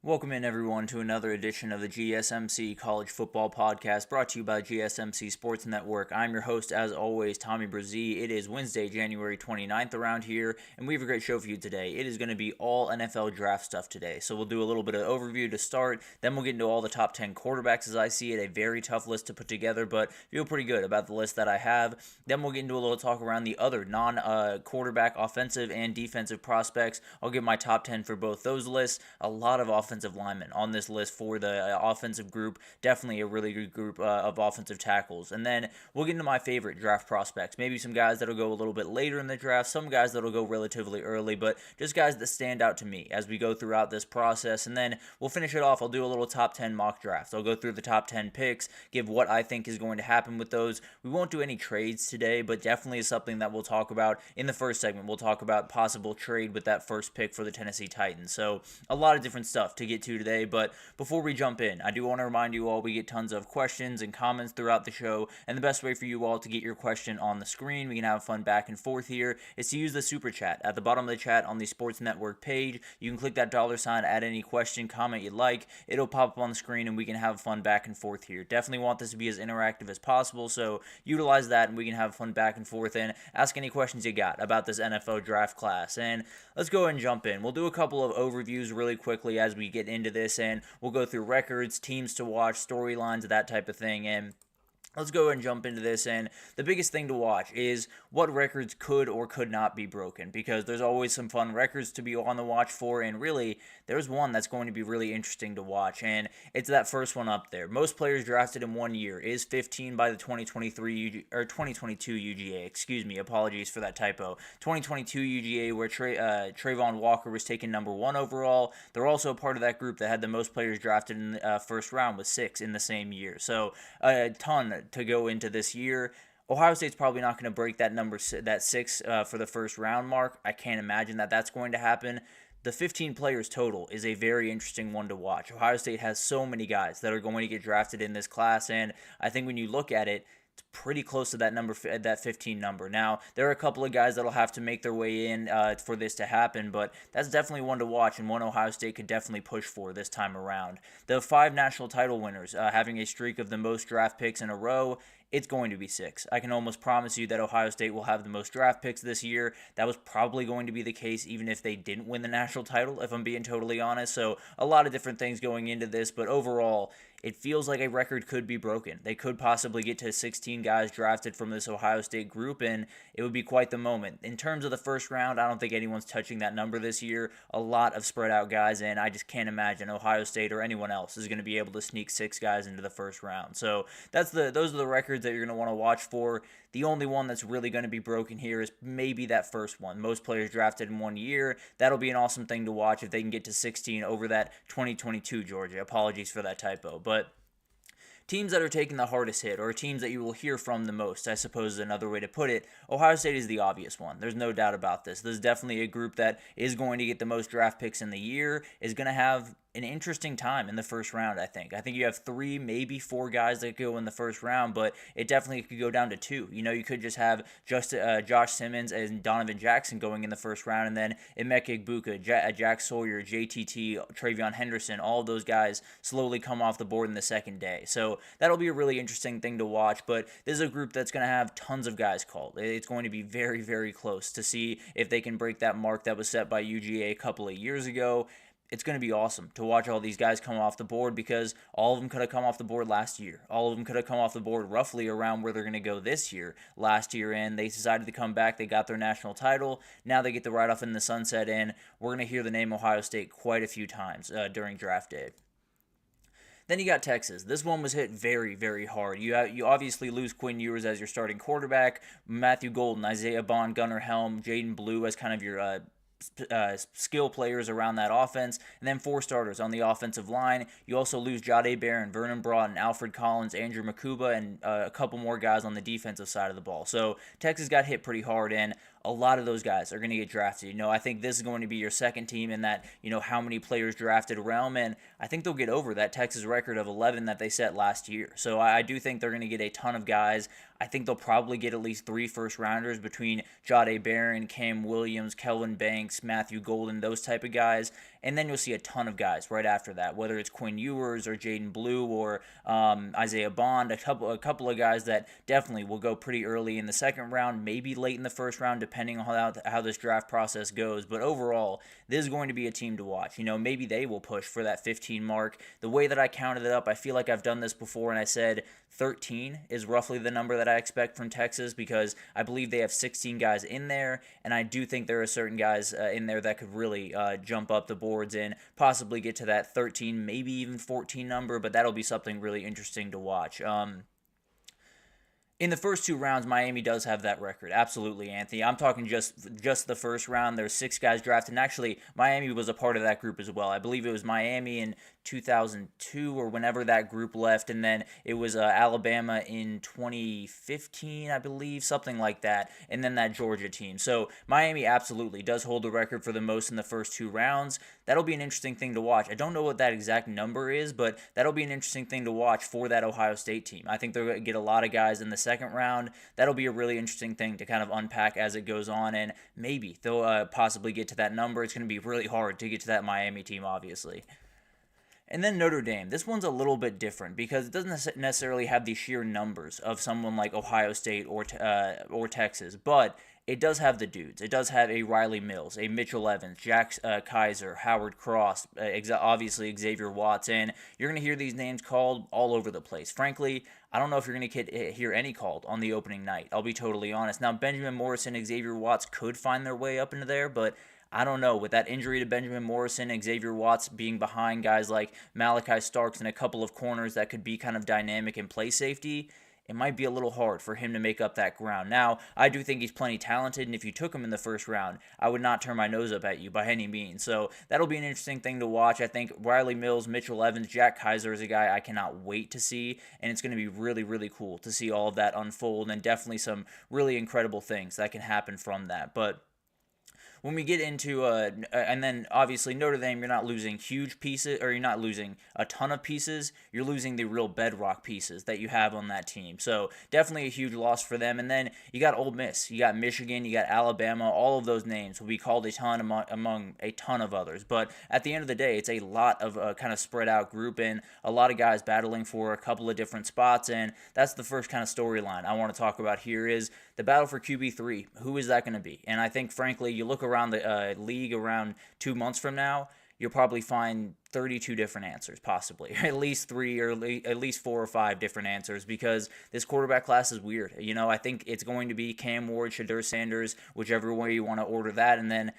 Welcome in, everyone, to another edition of the GSMC College Football Podcast, brought to you by GSMC Sports Network. I'm your host, as always, Tommy Brzee. It is Wednesday, January 29th around here, and we have a great show for you today. It is going to be all NFL draft stuff today, so we'll do a little bit of overview to start, then we'll get into all the top 10 quarterbacks as I see it. A very tough list to put together, but feel pretty good about the list that I have. Then we'll get into a little talk around the other non-quarterback offensive and defensive prospects. I'll give my top 10 for both those lists. A lot of offensive linemen on this list for the offensive group. Definitely a really good group of offensive tackles. And then we'll get into my favorite draft prospects. Maybe some guys that'll go a little bit later in the draft, some guys that'll go relatively early, but just guys that stand out to me as we go throughout this process. And then we'll finish it off. I'll do a little top 10 mock draft. I'll go through the top 10 picks, give what I think is going to happen with those. We won't do any trades today, but definitely is something that we'll talk about in the first segment. We'll talk about possible trade with that first pick for the Tennessee Titans. So a lot of different stuff to get to today, but before we jump in, I do want to remind you all we get tons of questions and comments throughout the show, and the best way for you all to get your question on the screen, we can have fun back and forth here, is to use the super chat. At the bottom of the chat on the Sports Network page, you can click that $, add any question, comment you'd like, it'll pop up on the screen, and we can have fun back and forth here. Definitely want this to be as interactive as possible, so utilize that, and we can have fun back and forth, and ask any questions you got about this NFL draft class. And let's go ahead and jump in. We'll do a couple of overviews really quickly as we get into this, and we'll go through records, teams to watch, storylines, that type of thing. And let's go ahead and jump into this, and the biggest thing to watch is what records could or could not be broken, because there's always some fun records to be on the watch for, and really, there's one that's going to be really interesting to watch, and it's that first one up there. Most players drafted in 1 year is 15 by the 2022 UGA, excuse me, apologies for that typo. 2022 UGA, where Trayvon Walker was taken number 1 overall. They're also a part of that group that had the most players drafted in the first round with 6 in the same year, so a ton to go into this year. Ohio State's probably not going to break that number, that 6 for the first round mark. I can't imagine that that's going to happen. The 15 players total is a very interesting one to watch. Ohio State has so many guys that are going to get drafted in this class, and I think when you look at it, it's pretty close to that number, that 15 number. Now, there are a couple of guys that'll have to make their way in for this to happen, but that's definitely one to watch and one Ohio State could definitely push for this time around. The 5 national title winners having a streak of the most draft picks in a row, it's going to be 6. I can almost promise you that Ohio State will have the most draft picks this year. That was probably going to be the case even if they didn't win the national title, if I'm being totally honest. So a lot of different things going into this, but overall, it feels like a record could be broken. They could possibly get to 16 guys drafted from this Ohio State group, and it would be quite the moment. In terms of the first round, I don't think anyone's touching that number this year. A lot of spread out guys, and I just can't imagine Ohio State or anyone else is going to be able to sneak 6 guys into the first round. So those are the records that you're going to want to watch for. The only one that's really going to be broken here is maybe that first one. Most players drafted in 1 year. That'll be an awesome thing to watch if they can get to 16 over that 2022 Georgia. Apologies for that typo. But teams that are taking the hardest hit, or teams that you will hear from the most, I suppose is another way to put it, Ohio State is the obvious one. There's no doubt about this. This is definitely a group that is going to get the most draft picks in the year, is going to have an interesting time in the first round, I think. I think you have 3, maybe 4 guys that go in the first round, but it definitely could go down to 2. You know, you could just have Josh Simmons and Donovan Jackson going in the first round, and then Emeka Egbuka, Jack Sawyer, JTT, Travion Henderson, all of those guys slowly come off the board in the second day. So that'll be a really interesting thing to watch, but this is a group that's going to have tons of guys called. It's going to be very, very close to see if they can break that mark that was set by UGA a couple of years ago. It's going to be awesome to watch all these guys come off the board, because all of them could have come off the board last year. All of them could have come off the board roughly around where they're going to go this year. Last year, and they decided to come back. They got their national title. Now they get to ride off in the sunset, and we're going to hear the name Ohio State quite a few times during draft day. Then you got Texas. This one was hit very, very hard. You obviously lose Quinn Ewers as your starting quarterback, Matthew Golden, Isaiah Bond, Gunnar Helm, Jaden Blue as kind of your skill players around that offense, and then 4 starters on the offensive line. You also lose Jahdae Barron, Vernon Broughton, Alfred Collins, Andrew Makuba, and a couple more guys on the defensive side of the ball. So Texas got hit pretty hard, and a lot of those guys are going to get drafted. You know, I think this is going to be your second team in that, you know, how many players drafted realm, and I think they'll get over that Texas record of 11 that they set last year. So I do think they're going to get a ton of guys. I think they'll probably get at least 3 first-rounders between Jahdae Barron, Cam Williams, Kelvin Banks, Banks, Matthew Golden, those type of guys. And then you'll see a ton of guys right after that, whether it's Quinn Ewers or Jaden Blue or Isaiah Bond, a couple of guys that definitely will go pretty early in the second round, maybe late in the first round, depending on how this draft process goes. But overall, this is going to be a team to watch. Maybe they will push for that 15 mark. The way that I counted it up, I feel like I've done this before, and I said 13 is roughly the number that I expect from Texas, because I believe they have 16 guys in there, and I do think there are certain guys in there that could really jump up the boards and possibly get to that 13, maybe even 14 number, but that'll be something really interesting to watch. In the first two rounds, Miami does have that record. Absolutely, Anthony. I'm talking just the first round. There's 6 guys drafted, and actually, Miami was a part of that group as well. I believe it was Miami in 2002 or whenever that group left, and then it was Alabama in 2015, I believe, something like that, and then that Georgia team. So Miami absolutely does hold the record for the most in the first 2 rounds. That'll be an interesting thing to watch. I don't know what that exact number is, but that'll be an interesting thing to watch for that Ohio State team. I think they're going to get a lot of guys in the second round. That'll be a really interesting thing to kind of unpack as it goes on, and maybe they'll possibly get to that number. It's going to be really hard to get to that Miami team, obviously. And then Notre Dame. This one's a little bit different because it doesn't necessarily have the sheer numbers of someone like Ohio State or Texas, but it does have the dudes. It does have a Riley Mills, a Mitchell Evans, Jack Kaiser, Howard Cross, obviously Xavier Watts, and you're going to hear these names called all over the place. Frankly, I don't know if you're going to hear any called on the opening night. I'll be totally honest. Now, Benjamin Morrison and Xavier Watts could find their way up into there, but I don't know. With that injury to Benjamin Morrison and Xavier Watts being behind guys like Malachi Starks and a couple of corners that could be kind of dynamic and play safety, it might be a little hard for him to make up that ground. Now, I do think he's plenty talented, and if you took him in the first round, I would not turn my nose up at you by any means. So that'll be an interesting thing to watch. I think Riley Mills, Mitchell Evans, Jack Kaiser is a guy I cannot wait to see, and it's going to be really, really cool to see all of that unfold, and definitely some really incredible things that can happen from that. But when we get into, and then obviously Notre Dame, you're not losing huge pieces, or you're not losing a ton of pieces, you're losing the real bedrock pieces that you have on that team. So definitely a huge loss for them. And then you got Ole Miss, you got Michigan, you got Alabama, all of those names will be called a ton among a ton of others. But at the end of the day, it's a lot of kind of spread out group and a lot of guys battling for a couple of different spots. And that's the first kind of storyline I want to talk about here is the battle for QB3. Who is that going to be? And I think, frankly, you look around the league around 2 months from now, you'll probably find 32 different answers, possibly. At least 3 or at least 4 or 5 different answers, because this quarterback class is weird. I think it's going to be Cam Ward, Shedeur Sanders, whichever way you want to order that, and then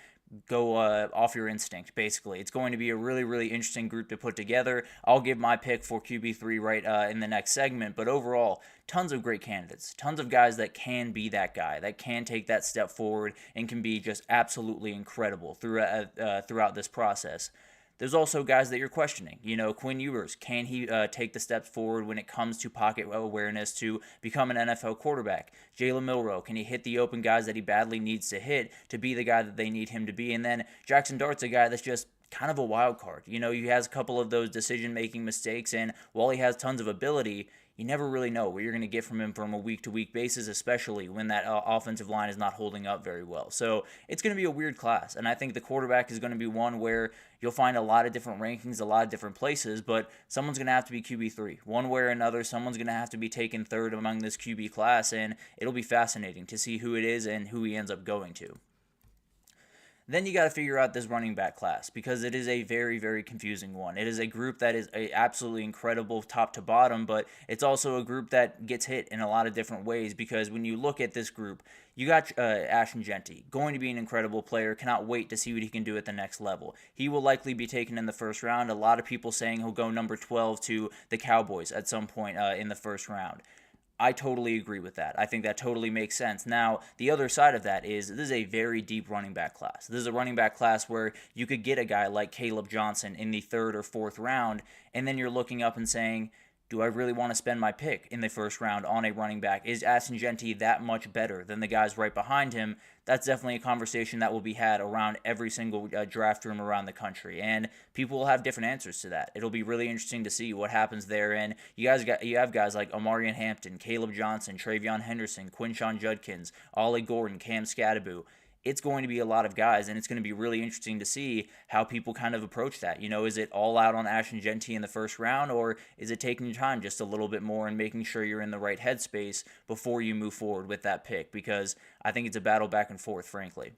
go off your instinct, basically. It's going to be a really, really interesting group to put together. I'll give my pick for QB3 right in the next segment, but overall, tons of great candidates, tons of guys that can be that guy, that can take that step forward and can be just absolutely incredible throughout this process. There's also guys that you're questioning. Quinn Ewers, can he take the steps forward when it comes to pocket awareness to become an NFL quarterback? Jalen Milroe, can he hit the open guys that he badly needs to hit to be the guy that they need him to be? And then Jackson Dart's a guy that's just kind of a wild card. He has a couple of those decision-making mistakes, and while he has tons of ability, you never really know what you're going to get from him from a week-to-week basis, especially when that offensive line is not holding up very well. So it's going to be a weird class, and I think the quarterback is going to be one where you'll find a lot of different rankings, a lot of different places, but someone's going to have to be QB3. One way or another, someone's going to have to be taken third among this QB class, and it'll be fascinating to see who it is and who he ends up going to. Then you got to figure out this running back class, because it is a very, very confusing one. It is a group that is absolutely incredible top to bottom, but it's also a group that gets hit in a lot of different ways, because when you look at this group, you got Ashton Jeanty, going to be an incredible player. Cannot wait to see what he can do at the next level. He will likely be taken in the first round. A lot of people saying he'll go number 12 to the Cowboys at some point in the first round. I totally agree with that. I think that totally makes sense. Now, the other side of that is this is a very deep running back class. This is a running back class where you could get a guy like Caleb Johnson in the 3rd or 4th round, and then you're looking up and saying, do I really want to spend my pick in the first round on a running back? Is Ashton Jeanty that much better than the guys right behind him? That's definitely a conversation that will be had around every single draft room around the country, and people will have different answers to that. It'll be really interesting to see what happens there, and you have guys like Omarion Hampton, Caleb Johnson, Travion Henderson, Quinshon Judkins, Ollie Gordon, Cam Skattebo. it's going to be a lot of guys, and it's going to be really interesting to see how people kind of approach that. Is it all out on Ashton Genty in the first round, or is it taking your time just a little bit more and making sure you're in the right headspace before you move forward with that pick? Because I think it's a battle back and forth, frankly.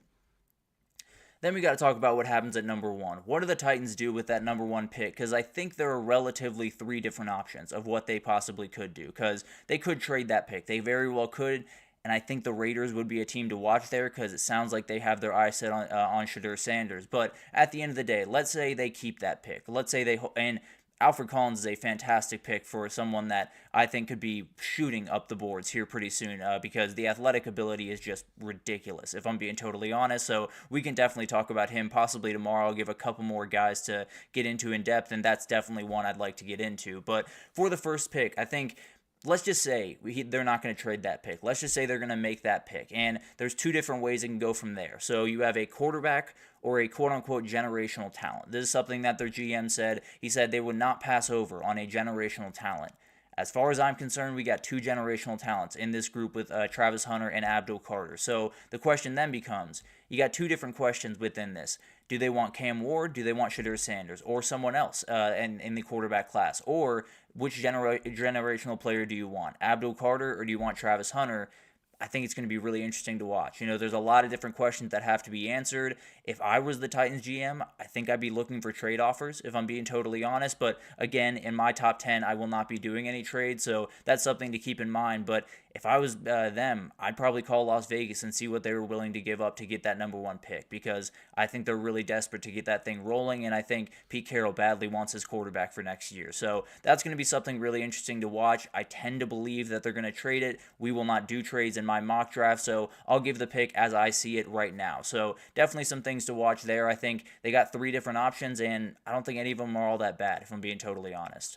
Then we got to talk about what happens at number one. What do the Titans do with that number one pick? Because I think there are relatively three different options of what they possibly could do. Because they could trade that pick. They very well could. And I think the Raiders would be a team to watch there because it sounds like they have their eyes set on Shedeur Sanders. But at the end of the day, let's say they keep that pick. Let's say and Alfred Collins is a fantastic pick for someone that I think could be shooting up the boards here pretty soon because the athletic ability is just ridiculous, if I'm being totally honest. So we can definitely talk about him possibly tomorrow. I'll give a couple more guys to get into in depth, and that's definitely one I'd like to get into. But for the first pick, I think let's just say they're not going to trade that pick. Let's just say they're going to make that pick. And there's two different ways it can go from there. So you have a quarterback or a quote-unquote generational talent. This is something that their GM said. He said they would not pass over on a generational talent. As far as I'm concerned, we got two generational talents in this group with Travis Hunter and Abdul Carter. So the question then becomes, you got two different questions within this. Do they want Cam Ward? Do they want Shedeur Sanders? Or someone else in the quarterback class? Or which generational player do you want? Abdul Carter or do you want Travis Hunter? I think it's going to be really interesting to watch. There's a lot of different questions that have to be answered. If I was the Titans GM, I think I'd be looking for trade offers, if I'm being totally honest. But again, in my top 10, I will not be doing any trades, so that's something to keep in mind. But if I was them, I'd probably call Las Vegas and see what they were willing to give up to get that number one pick, because I think they're really desperate to get that thing rolling, and I think Pete Carroll badly wants his quarterback for next year. So that's going to be something really interesting to watch. I tend to believe that they're going to trade it. We will not do trades in my mock draft, so I'll give the pick as I see it right now. So definitely some things to watch there. I think they got three different options, and I don't think any of them are all that bad, if I'm being totally honest.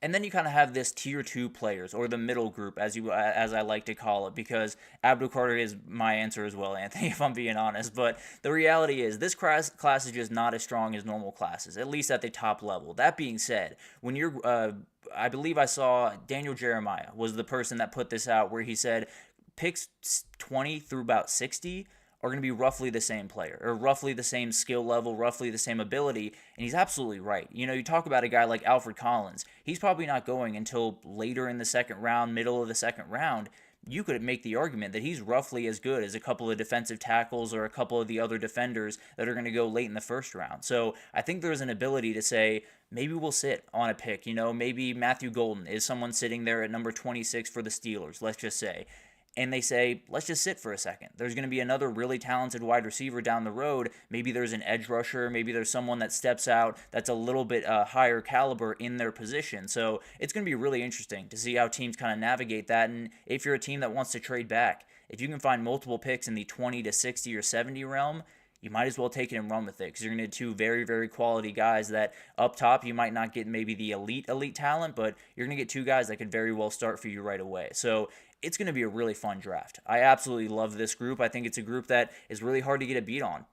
And then you kind of have this tier 2 players, or the middle group, as I like to call it, because Abdul Carter is my answer as well, Anthony, if I'm being honest. But the reality is this class is just not as strong as normal classes, at least at the top level. That being said, when you're, I believe I saw Daniel Jeremiah was the person that put this out, where he said picks 20 through about 60 are going to be roughly the same player, or roughly the same skill level, roughly the same ability, and he's absolutely right. You talk about a guy like Alfred Collins, he's probably not going until later in the second round, middle of the second round. You could make the argument that he's roughly as good as a couple of defensive tackles or a couple of the other defenders that are going to go late in the first round. So I think there's an ability to say, maybe we'll sit on a pick. Maybe Matthew Golden is someone sitting there at number 26 for the Steelers, let's just say. And they say, let's just sit for a second. There's going to be another really talented wide receiver down the road. Maybe there's an edge rusher. Maybe there's someone that steps out that's a little bit higher caliber in their position. So it's going to be really interesting to see how teams kind of navigate that. And if you're a team that wants to trade back, if you can find multiple picks in the 20 to 60 or 70 realm, you might as well take it and run with it, because you're going to get two very, very quality guys that up top you might not get maybe the elite talent, but you're going to get two guys that could very well start for you right away. So it's going to be a really fun draft. I absolutely love this group. I think it's a group that is really hard to get a beat on,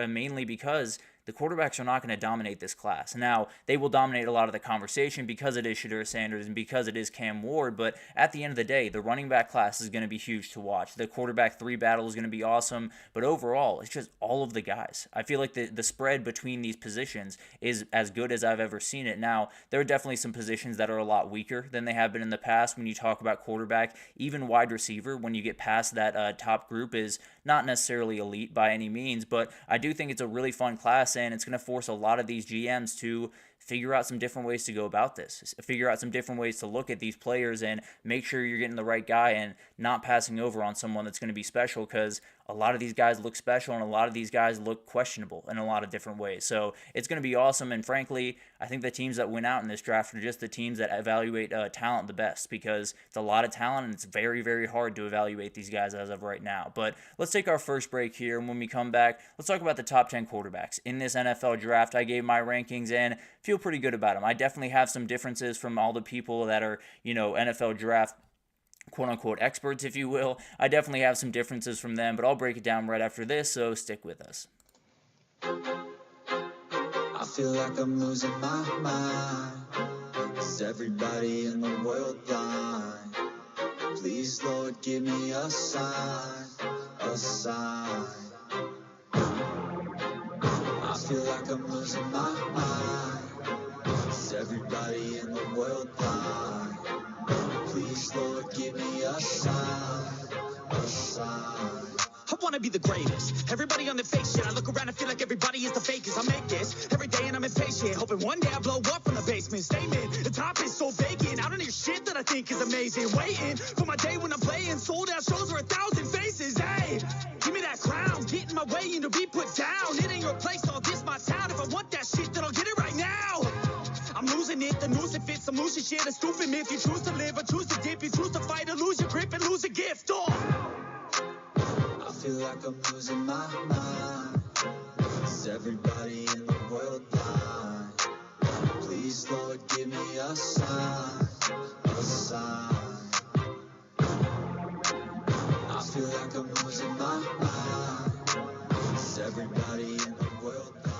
mainly because the quarterbacks are not going to dominate this class. Now, they will dominate a lot of the conversation because it is Shedeur Sanders and because it is Cam Ward, but at the end of the day, the running back class is going to be huge to watch. The quarterback 3 battle is going to be awesome, but overall, it's just all of the guys. I feel like the spread between these positions is as good as I've ever seen it. Now, there are definitely some positions that are a lot weaker than they have been in the past when you talk about quarterback. Even wide receiver, when you get past that top group, is not necessarily elite by any means, but I do think it's a really fun class, and it's going to force a lot of these GMs to figure out some different ways to go about this, figure out some different ways to look at these players and make sure you're getting the right guy and not passing over on someone that's going to be special, because a lot of these guys look special and a lot of these guys look questionable in a lot of different ways. So it's going to be awesome, and frankly, I think the teams that win out in this draft are just the teams that evaluate talent the best, because it's a lot of talent and it's very, very hard to evaluate these guys as of right now. But let's take our first break here, and when we come back, let's talk about the top 10 quarterbacks in this NFL draft. I gave my rankings and feel pretty good about them. I definitely have some differences from all the people that are, NFL draft quote-unquote experts, if you will. I definitely have some differences from them, but I'll break it down right after this, so stick with us. I feel like I'm losing my mind. Is everybody in the world blind? Please, Lord, give me a sign, a sign. feel like I'm losing my mind. Is everybody in the world blind? Please, Lord, give me a sign, a sign. I wanna be the greatest. Everybody on the fake shit. I look around and feel like everybody is the fakest. I make this every day and I'm impatient. Hoping one day I blow up from the basement. Statement, the top is so vacant. I don't hear shit that I think is amazing. Waiting for my day when I'm playing. Sold out shows for 1,000 faces. Hey, give me that crown. Get in my way and to be put down. It ain't your place, all this my town. If I want that shit, then I'll get it right now. I'm losing it, the noose it fits. I'm losing shit, a stupid myth. You choose to live or choose to dip. You choose to fight or lose your grip and lose a gift. I feel like I'm losing my mind. Is everybody in the world blind? Please, Lord, give me a sign, a sign. I feel like I'm losing my mind. Is everybody in the world blind?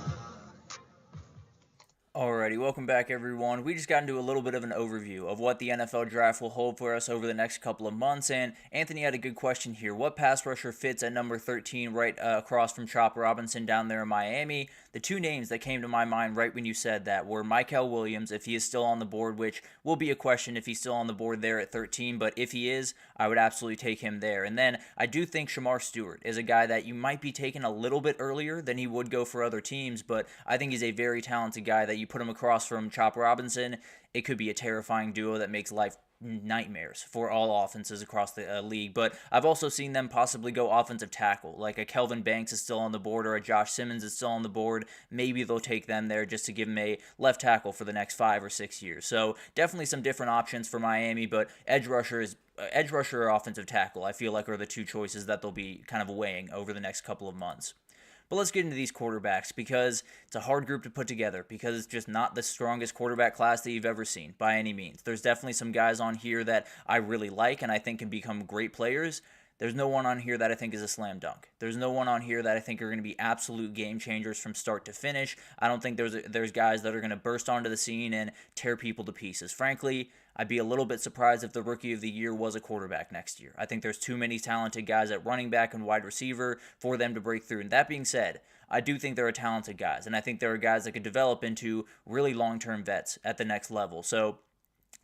Alrighty, welcome back everyone. We just got into a little bit of an overview of what the NFL draft will hold for us over the next couple of months, and Anthony had a good question here. What pass rusher fits at number 13 right across from Chop Robinson down there in Miami? The two names that came to my mind right when you said that were Mykel Williams, if he is still on the board, which will be a question if he's still on the board there at 13, but if he is, I would absolutely take him there. And then I do think Shedeur Stewart is a guy that you might be taking a little bit earlier than he would go for other teams, but I think he's a very talented guy that you put him across from Chop Robinson. It could be a terrifying duo that makes life nightmares for all offenses across the league. But I've also seen them possibly go offensive tackle, like a Kelvin Banks is still on the board or a Josh Simmons is still on the board. Maybe they'll take them there just to give him a left tackle for the next 5 or 6 years. So definitely some different options for Miami, but edge rusher or offensive tackle, I feel like, are the two choices that they'll be kind of weighing over the next couple of months. But let's get into these quarterbacks because it's a hard group to put together because it's just not the strongest quarterback class that you've ever seen by any means. There's definitely some guys on here that I really like and I think can become great players. There's no one on here that I think is a slam dunk. There's no one on here that I think are going to be absolute game changers from start to finish. I don't think there's guys that are going to burst onto the scene and tear people to pieces. Frankly, I'd be a little bit surprised if the Rookie of the Year was a quarterback next year. I think there's too many talented guys at running back and wide receiver for them to break through. And that being said, I do think there are talented guys, and I think there are guys that could develop into really long-term vets at the next level. So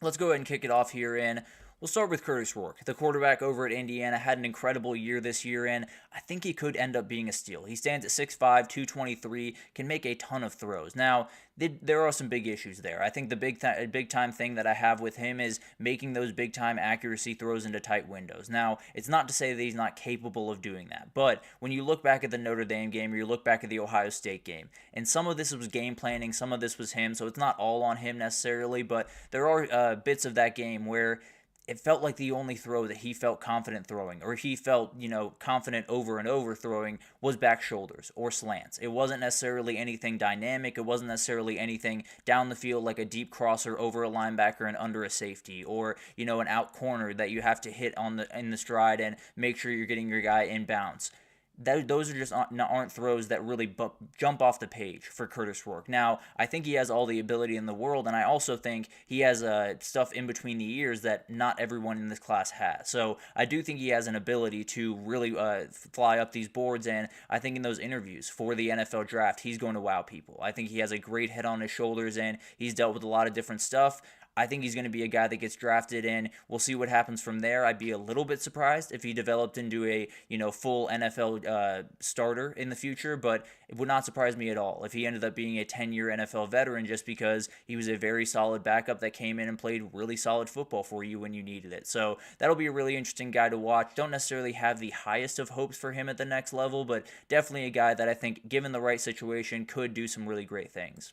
let's go ahead and kick it off here in. We'll start with Curtis Rourke. The quarterback over at Indiana had an incredible year this year, and I think he could end up being a steal. He stands at 6'5", 223, can make a ton of throws. Now, there are some big issues there. I think the big-time thing that I have with him is making those big-time accuracy throws into tight windows. Now, it's not to say that he's not capable of doing that, but when you look back at the Notre Dame game or you look back at the Ohio State game, and some of this was game planning, some of this was him, so it's not all on him necessarily, but there are bits of that game where it felt like the only throw that he felt confident throwing, or he felt, confident over and over throwing, was back shoulders or slants. It wasn't necessarily anything dynamic. It wasn't necessarily anything down the field like a deep crosser over a linebacker and under a safety, or, an out corner that you have to hit in the stride and make sure you're getting your guy in bounds. Those are just aren't throws that really jump off the page for Curtis Rourke. Now, I think he has all the ability in the world, and I also think he has stuff in between the ears that not everyone in this class has. So I do think he has an ability to really fly up these boards, and I think in those interviews for the NFL draft, he's going to wow people. I think he has a great head on his shoulders, and he's dealt with a lot of different stuff. I think he's going to be a guy that gets drafted in. We'll see what happens from there. I'd be a little bit surprised if he developed into a full NFL starter in the future, but it would not surprise me at all if he ended up being a 10-year NFL veteran just because he was a very solid backup that came in and played really solid football for you when you needed it. So that'll be a really interesting guy to watch. Don't necessarily have the highest of hopes for him at the next level, but definitely a guy that I think, given the right situation, could do some really great things.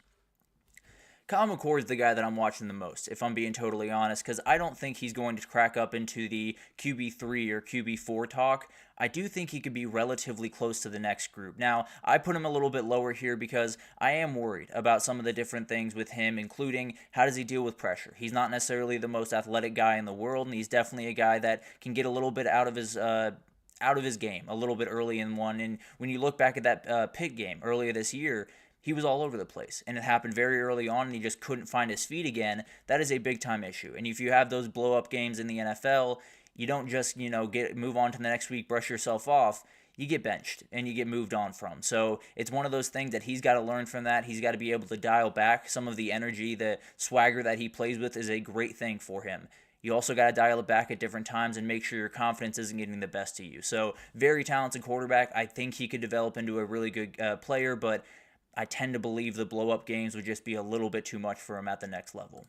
Kyle McCord is the guy that I'm watching the most, if I'm being totally honest, because I don't think he's going to crack up into the QB3 or QB4 talk. I do think he could be relatively close to the next group. Now, I put him a little bit lower here because I am worried about some of the different things with him, including how does he deal with pressure. He's not necessarily the most athletic guy in the world, and he's definitely a guy that can get a little bit out of his game a little bit early in one. And when you look back at that Pitt game earlier this year, he was all over the place, and it happened very early on, and he just couldn't find his feet again. That is a big-time issue, and if you have those blow-up games in the NFL, you don't just, move on to the next week, brush yourself off. you get benched and you get moved on from. So it's one of those things that he's got to learn from that. He's got to be able to dial back some of the energy, the swagger that he plays with is a great thing for him. You also got to dial it back at different times and make sure your confidence isn't getting the best of you. So very talented quarterback. I think he could develop into a really good player, but I tend to believe the blow-up games would just be a little bit too much for him at the next level.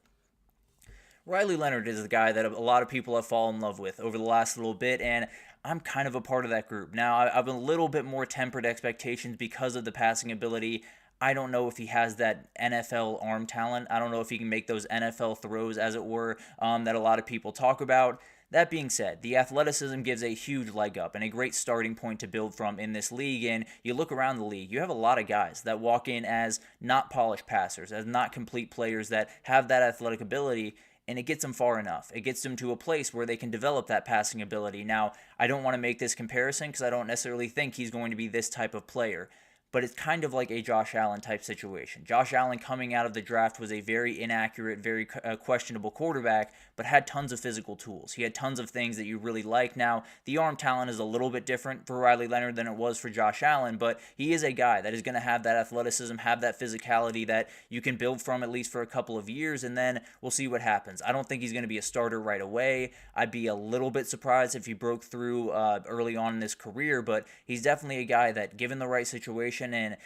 Riley Leonard is the guy that a lot of people have fallen in love with over the last little bit, and I'm kind of a part of that group. Now, I've a little bit more tempered expectations because of the passing ability. I don't know if he has that NFL arm talent. I don't know if he can make those NFL throws, as it were, that a lot of people talk about. That being said, the athleticism gives a huge leg up and a great starting point to build from in this league. And you look around the league, you have a lot of guys that walk in as not polished passers, as not complete players that have that athletic ability, and it gets them far enough. It gets them to a place where they can develop that passing ability. Now, I don't want to make this comparison because I don't necessarily think he's going to be this type of player, but it's kind of like a Josh Allen type situation. Josh Allen coming out of the draft was a very inaccurate, very questionable quarterback, but had tons of physical tools. He had tons of things that you really like. Now, the arm talent is a little bit different for Riley Leonard than it was for Josh Allen, but he is a guy that is going to have that athleticism, have that physicality that you can build from at least for a couple of years, and then we'll see what happens. I don't think he's going to be a starter right away. I'd be a little bit surprised if he broke through early on in his career, but he's definitely a guy that, given the right situation and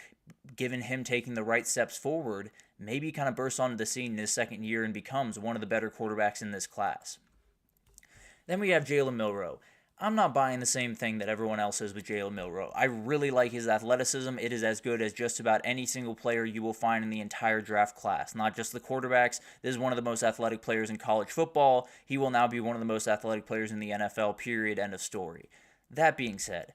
given him taking the right steps forward, maybe kind of bursts onto the scene in his second year and becomes one of the better quarterbacks in this class. Then we have Jalen Milroe. I'm not buying the same thing that everyone else is with Jalen Milroe. I really like his athleticism. It is as good as just about any single player you will find in the entire draft class, not just the quarterbacks. This is one of the most athletic players in college football. He will now be one of the most athletic players in the NFL, period, end of story. That being said,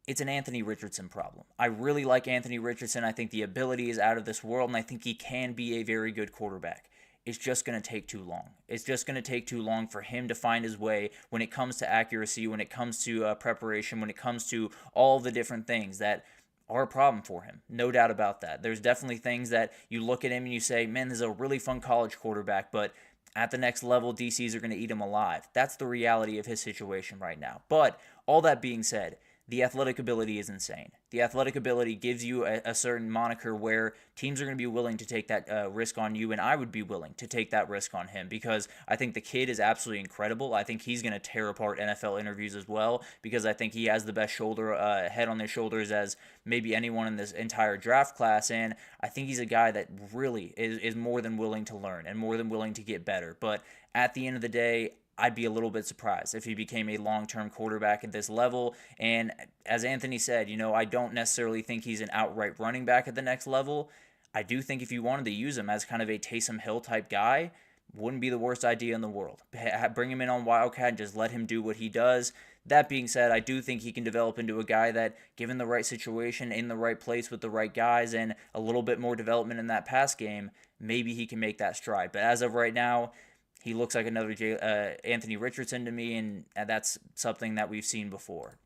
it's an Anthony Richardson problem. I really like Anthony Richardson. I think the ability is out of this world, and I think he can be a very good quarterback. It's just going to take too long. It's just going to take too long for him to find his way when it comes to accuracy, when it comes to preparation, when it comes to all the different things that are a problem for him. No doubt about that. There's definitely things that you look at him and you say, man, this is a really fun college quarterback, but at the next level, DCs are going to eat him alive. That's the reality of his situation right now. But all that being said, the athletic ability is insane. The athletic ability gives you a certain moniker where teams are going to be willing to take that risk on you, and I would be willing to take that risk on him because I think the kid is absolutely incredible. I think he's going to tear apart NFL interviews as well because I think he has the best head on his shoulders as maybe anyone in this entire draft class, and I think he's a guy that really is more than willing to learn and more than willing to get better. But at the end of the day, I'd be a little bit surprised if he became a long-term quarterback at this level. And as Anthony said, I don't necessarily think he's an outright running back at the next level. I do think if you wanted to use him as kind of a Taysom Hill type guy, wouldn't be the worst idea in the world. Bring him in on Wildcat and just let him do what he does. That being said, I do think he can develop into a guy that, given the right situation, in the right place with the right guys, and a little bit more development in that pass game, maybe he can make that stride. But as of right now, he looks like another Anthony Richardson to me, and that's something that we've seen before.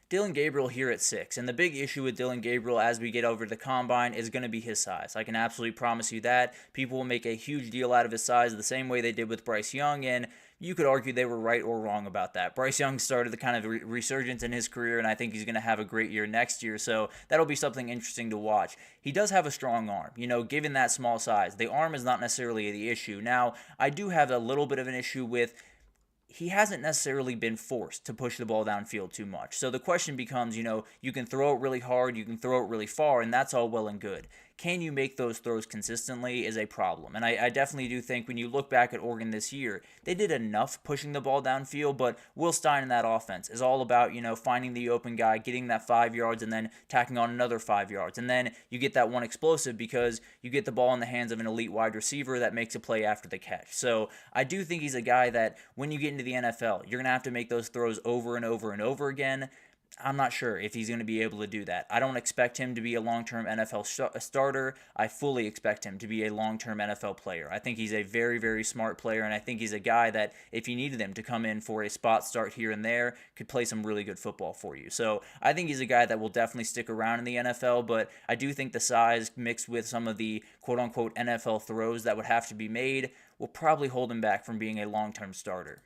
Dillon Gabriel here at 6, and the big issue with Dillon Gabriel as we get over to the Combine is going to be his size. I can absolutely promise you that. People will make a huge deal out of his size the same way they did with Bryce Young, and you could argue they were right or wrong about that. Bryce Young started the kind of resurgence in his career, and I think he's going to have a great year next year, so that'll be something interesting to watch. He does have a strong arm, given that small size. The arm is not necessarily the issue. Now, I do have a little bit of an issue with he hasn't necessarily been forced to push the ball downfield too much. So the question becomes, you can throw it really hard, you can throw it really far, and that's all well and good. Can you make those throws consistently is a problem. And I definitely do think when you look back at Oregon this year, they did enough pushing the ball downfield, but Will Stein in that offense is all about, finding the open guy, getting that 5 yards, and then tacking on another 5 yards. And then you get that one explosive because you get the ball in the hands of an elite wide receiver that makes a play after the catch. So I do think he's a guy that when you get into the NFL, you're going to have to make those throws over and over and over again. I'm not sure if he's going to be able to do that. I don't expect him to be a long-term NFL starter. I fully expect him to be a long-term NFL player. I think he's a very, very smart player, and I think he's a guy that if you needed him to come in for a spot start here and there, could play some really good football for you. So I think he's a guy that will definitely stick around in the NFL, but I do think the size mixed with some of the quote-unquote NFL throws that would have to be made will probably hold him back from being a long-term starter.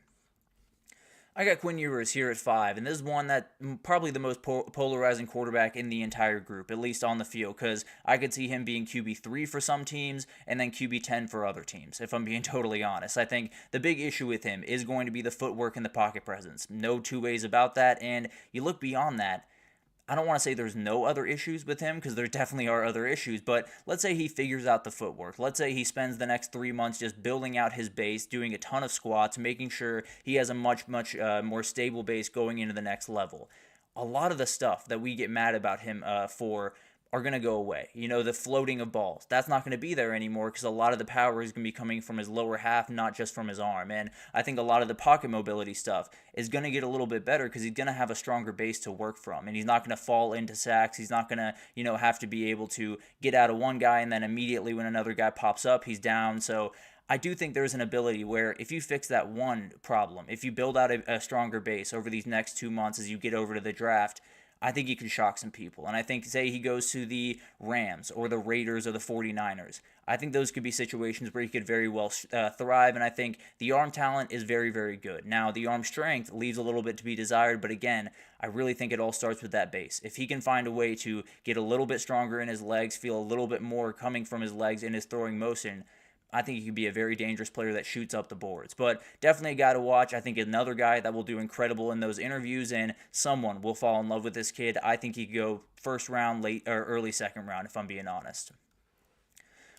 I got Quinn Ewers here at 5, and this is one that probably the most polarizing quarterback in the entire group, at least on the field, because I could see him being QB3 for some teams and then QB10 for other teams, if I'm being totally honest. I think the big issue with him is going to be the footwork and the pocket presence. No two ways about that, and you look beyond that, I don't want to say there's no other issues with him because there definitely are other issues, but let's say he figures out the footwork. Let's say he spends the next 3 months just building out his base, doing a ton of squats, making sure he has a much more stable base going into the next level. A lot of the stuff that we get mad about him for are going to go away. You know, the floating of balls, that's not going to be there anymore because a lot of the power is going to be coming from his lower half, not just from his arm. And I think a lot of the pocket mobility stuff is going to get a little bit better because he's going to have a stronger base to work from. And he's not going to fall into sacks. He's not going to, have to be able to get out of one guy and then immediately when another guy pops up, he's down. So I do think there's an ability where if you fix that one problem, if you build out a stronger base over these next 2 months as you get over to the draft, I think he can shock some people. And I think, say he goes to the Rams or the Raiders or the 49ers, I think those could be situations where he could very well thrive. And I think the arm talent is very, very good. Now, the arm strength leaves a little bit to be desired. But again, I really think it all starts with that base. If he can find a way to get a little bit stronger in his legs, feel a little bit more coming from his legs in his throwing motion, I think he could be a very dangerous player that shoots up the boards. But definitely a guy to watch. I think another guy that will do incredible in those interviews, and someone will fall in love with this kid. I think he could go first round, late or early second round, if I'm being honest.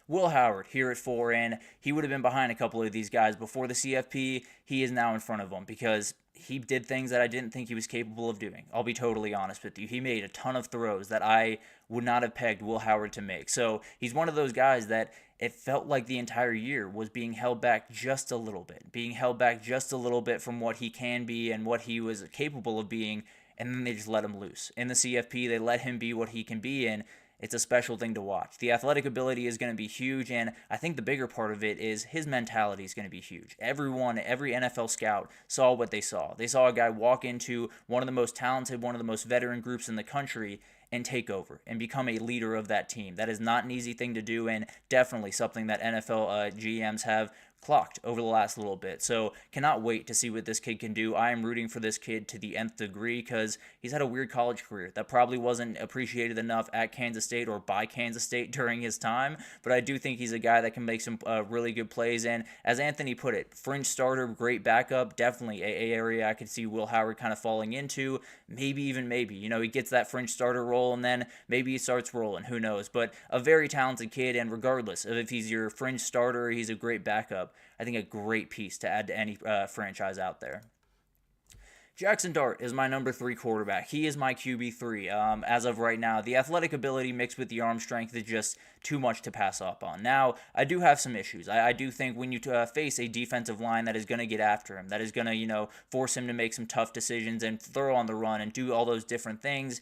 Will Howard here at 4, and he would have been behind a couple of these guys before the CFP. He is now in front of them because he did things that I didn't think he was capable of doing. I'll be totally honest with you. He made a ton of throws that I would not have pegged Will Howard to make. So he's one of those guys that it felt like the entire year was being held back just a little bit, from what he can be and what he was capable of being, and then they just let him loose. In the CFP, they let him be what he can be, and it's a special thing to watch. The athletic ability is going to be huge, and I think the bigger part of it is his mentality is going to be huge. Every NFL scout saw what they saw. They saw a guy walk into one of the most talented, one of the most veteran groups in the country and take over and become a leader of that team. That is not an easy thing to do, and definitely something that NFL GMs have clocked over the last little bit. So cannot wait to see what this kid can do. I am rooting for this kid to the nth degree because he's had a weird college career that probably wasn't appreciated enough at Kansas State or by Kansas State during his time, but I do think he's a guy that can make some really good plays. And as Anthony put it, fringe starter, great backup, definitely a area I could see Will Howard kind of falling into. Maybe, he gets that fringe starter role and then maybe he starts rolling, who knows. But a very talented kid, and regardless of if he's your fringe starter or he's a great backup, I think a great piece to add to any franchise out there. Jackson Dart is my number 3 quarterback. He is my QB3 as of right now. The athletic ability mixed with the arm strength is just too much to pass up on. Now, I do have some issues. I do think when you face a defensive line that is going to get after him, that is going to, force him to make some tough decisions and throw on the run and do all those different things,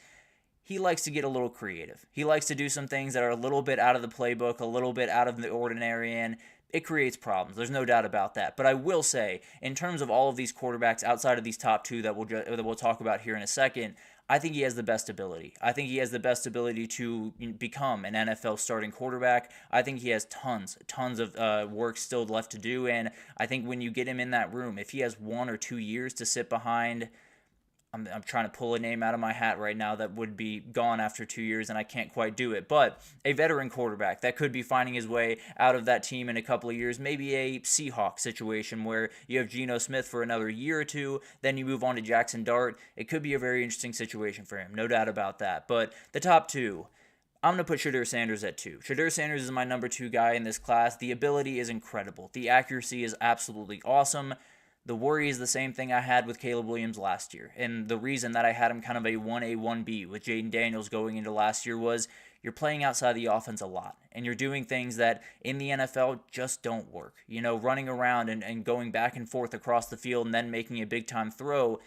he likes to get a little creative. He likes to do some things that are a little bit out of the playbook, a little bit out of the ordinary, and it creates problems. There's no doubt about that. But I will say, in terms of all of these quarterbacks outside of these top 2 that we'll talk about here in a second, I think he has the best ability. I think he has the best ability to become an NFL starting quarterback. I think he has tons of work still left to do. And I think when you get him in that room, if he has 1 or 2 years to sit behind, I'm trying to pull a name out of my hat right now that would be gone after 2 years, and I can't quite do it. But a veteran quarterback that could be finding his way out of that team in a couple of years, maybe a Seahawks situation where you have Geno Smith for another year or two, then you move on to Jackson Dart. It could be a very interesting situation for him, no doubt about that. But the top 2, I'm going to put Shedeur Sanders at 2. Shedeur Sanders is my number 2 guy in this class. The ability is incredible. The accuracy is absolutely awesome. The worry is the same thing I had with Caleb Williams last year. And the reason that I had him kind of a 1A, 1B with Jaden Daniels going into last year was you're playing outside the offense a lot. And you're doing things that in the NFL just don't work. Running around and going back and forth across the field and then making a big-time throw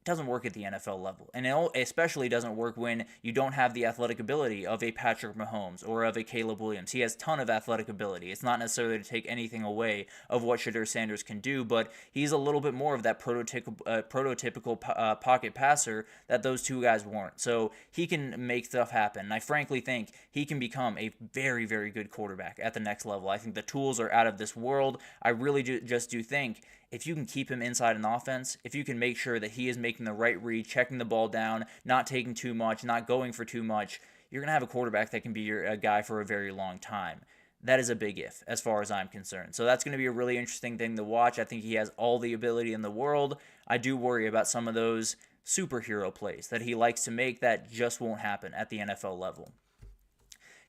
doesn't work at the NFL level. And it especially doesn't work when you don't have the athletic ability of a Patrick Mahomes or of a Caleb Williams. He has a ton of athletic ability. It's not necessarily to take anything away of what Shedeur Sanders can do, but he's a little bit more of that prototypical pocket passer that those 2 guys weren't. So he can make stuff happen. And I frankly think he can become a very, very good quarterback at the next level. I think the tools are out of this world. I really just do think if you can keep him inside an offense, if you can make sure that he is making the right read, checking the ball down, not taking too much, not going for too much, you're going to have a quarterback that can be a guy for a very long time. That is a big if, as far as I'm concerned. So that's going to be a really interesting thing to watch. I think he has all the ability in the world. I do worry about some of those superhero plays that he likes to make that just won't happen at the NFL level.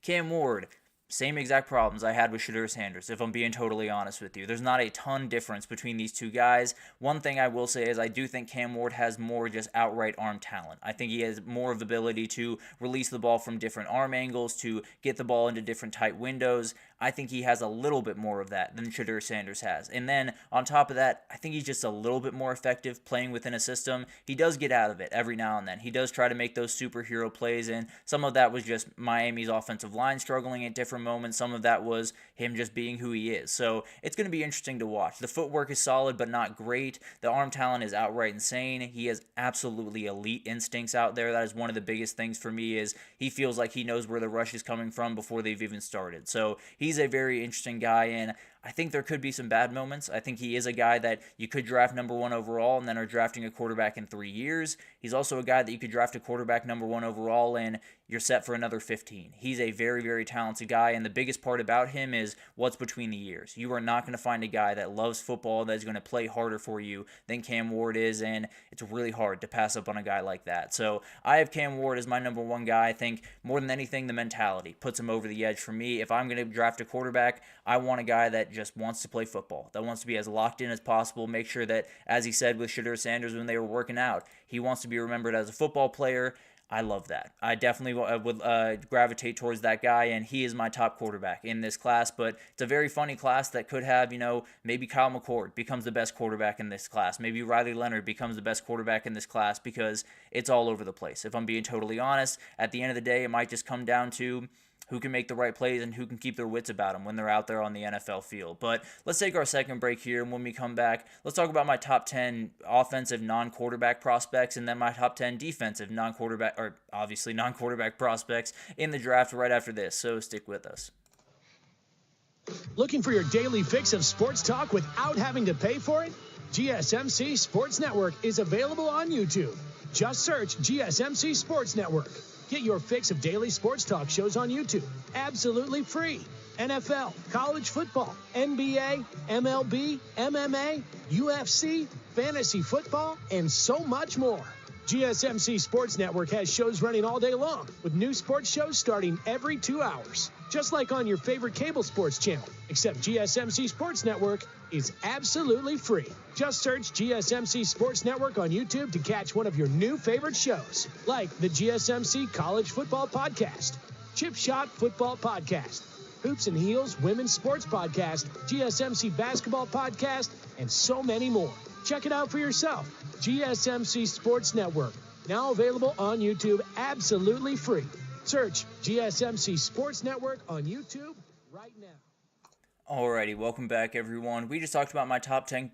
Cam Ward, same exact problems I had with Shedeur Sanders, if I'm being totally honest with you. There's not a ton difference between these two guys. One thing I will say is I do think Cam Ward has more just outright arm talent. I think he has more of the ability to release the ball from different arm angles, to get the ball into different tight windows. I think he has a little bit more of that than Shedeur Sanders has. And then on top of that, I think he's just a little bit more effective playing within a system. He does get out of it every now and then. He does try to make those superhero plays, and some of that was just Miami's offensive line struggling at different moments. Some of that was him just being who he is. So it's going to be interesting to watch. The footwork is solid, but not great. The arm talent is outright insane. He has absolutely elite instincts out there. That is one of the biggest things for me, is he feels like he knows where the rush is coming from before they've even started. So he's a very interesting guy, and I think there could be some bad moments. I think he is a guy that you could draft number 1 overall and then are drafting a quarterback in 3 years. He's also a guy that you could draft a quarterback number 1 overall and you're set for another 15. He's a very, very talented guy, and the biggest part about him is what's between the years. You are not going to find a guy that loves football that is going to play harder for you than Cam Ward is, and it's really hard to pass up on a guy like that. So I have Cam Ward as my number 1 guy. I think more than anything, the mentality puts him over the edge for me. If I'm going to draft a quarterback, I want a guy that just wants to play football, that wants to be as locked in as possible, make sure that, as he said with Shedeur Sanders when they were working out, he wants to be remembered as a football player. I love that. I definitely would gravitate towards that guy, and he is my top quarterback in this class. But it's a very funny class that could have, maybe Kyle McCord becomes the best quarterback in this class. Maybe Riley Leonard becomes the best quarterback in this class, because it's all over the place. If I'm being totally honest, at the end of the day, it might just come down to who can make the right plays and who can keep their wits about them when they're out there on the NFL field. But let's take our second break here, and when we come back, let's talk about my top 10 offensive non-quarterback prospects and then my top 10 defensive non-quarterback prospects in the draft right after this. So stick with us. Looking for your daily fix of sports talk without having to pay for it? GSMC Sports Network is available on YouTube. Just search GSMC Sports Network. Get your fix of daily sports talk shows on YouTube, absolutely free. NFL, college football, NBA, MLB, MMA, UFC, fantasy football, and so much more. GSMC Sports Network has shows running all day long, with new sports shows starting every 2 hours. Just like on your favorite cable sports channel, except GSMC Sports Network is absolutely free. Just search GSMC Sports Network on YouTube to catch one of your new favorite shows, like the GSMC College Football Podcast, Chip Shot Football Podcast, Hoops and Heels Women's Sports Podcast, GSMC Basketball Podcast, and so many more. Check it out for yourself. GSMC Sports Network, now available on YouTube absolutely free. Search GSMC Sports Network on YouTube right now. Alrighty, welcome back, everyone. We just talked about my top 10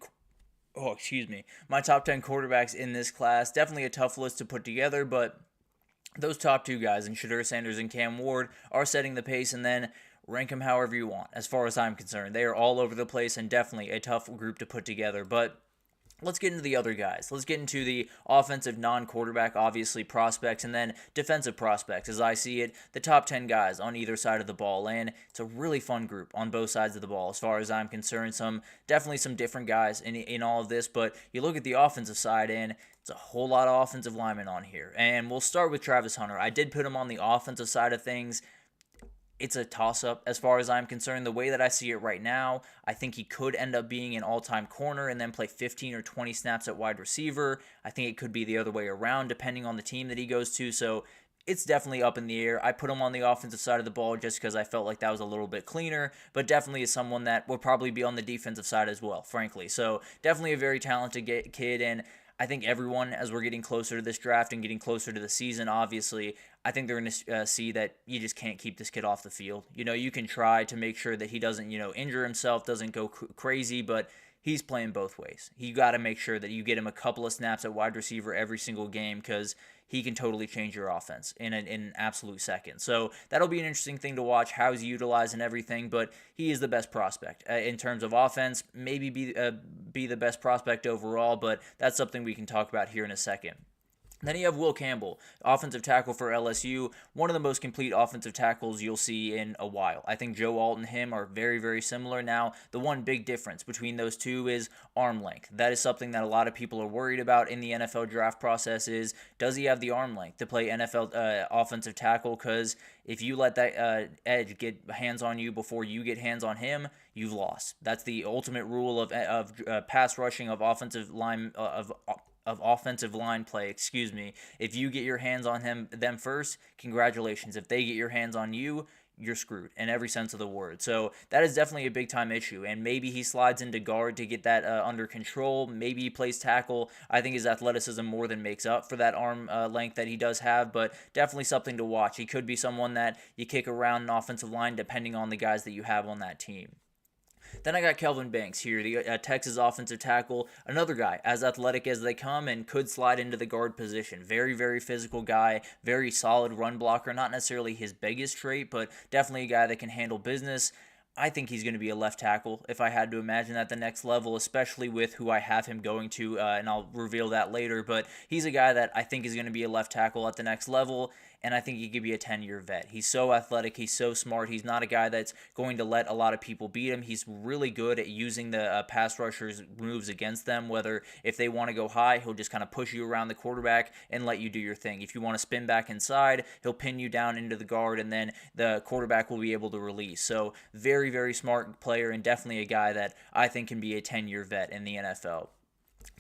quarterbacks in this class. Definitely a tough list to put together, but those top 2 guys, in Shedeur Sanders and Cam Ward, are setting the pace, and then rank them however you want, as far as I'm concerned. They are all over the place and definitely a tough group to put together, but let's get into the other guys. Let's get into the offensive non-quarterback, obviously, prospects, and then defensive prospects. As I see it, the top 10 guys on either side of the ball, and it's a really fun group on both sides of the ball as far as I'm concerned. Definitely some different guys in all of this, but you look at the offensive side, and it's a whole lot of offensive linemen on here. And we'll start with Travis Hunter. I did put him on the offensive side of things. It's a toss-up as far as I'm concerned. The way that I see it right now, I think he could end up being an all-time corner and then play 15 or 20 snaps at wide receiver. I think it could be the other way around depending on the team that he goes to. So it's definitely up in the air. I put him on the offensive side of the ball just because I felt like that was a little bit cleaner, but definitely is someone that would probably be on the defensive side as well, frankly. So definitely a very talented kid, and I think everyone, as we're getting closer to this draft and getting closer to the season, obviously, I think they're going to see that you just can't keep this kid off the field. You can try to make sure that he doesn't, injure himself, doesn't go crazy, but he's playing both ways. You got to make sure that you get him a couple of snaps at wide receiver every single game because he can totally change your offense in an absolute second. So that'll be an interesting thing to watch, how he's utilized and everything, but he is the best prospect. In terms of offense, maybe be the best prospect overall, but that's something we can talk about here in a second. Then you have Will Campbell, offensive tackle for LSU, one of the most complete offensive tackles you'll see in a while. I think Joe Alt and him are very, very similar. Now, the one big difference between those two is arm length. That is something that a lot of people are worried about in the NFL draft process is, does he have the arm length to play NFL offensive tackle? Because if you let that edge get hands on you before you get hands on him, you've lost. That's the ultimate rule of pass rushing, of offensive line of offensive line play, If you get your hands on them first, congratulations. If they get your hands on you, you're screwed in every sense of the word. So that is definitely a big time issue, and maybe he slides into guard to get that under control. Maybe he plays tackle. I think his athleticism more than makes up for that arm length that he does have, but definitely something to watch. He could be someone that you kick around an offensive line depending on the guys that you have on that team. Then I got Kelvin Banks here, the Texas offensive tackle, another guy as athletic as they come and could slide into the guard position. Very, very physical guy, very solid run blocker, not necessarily his biggest trait, but definitely a guy that can handle business. I think he's going to be a left tackle if I had to imagine at the next level, especially with who I have him going to, and I'll reveal that later, but he's a guy that I think is going to be a left tackle at the next level, and I think he could be a 10-year vet. He's so athletic, he's so smart, he's not a guy that's going to let a lot of people beat him. He's really good at using the pass rushers' moves against them, whether if they want to go high, he'll just kind of push you around the quarterback and let you do your thing. If you want to spin back inside, he'll pin you down into the guard, and then the quarterback will be able to release. So very, very smart player, and definitely a guy that I think can be a 10-year vet in the NFL.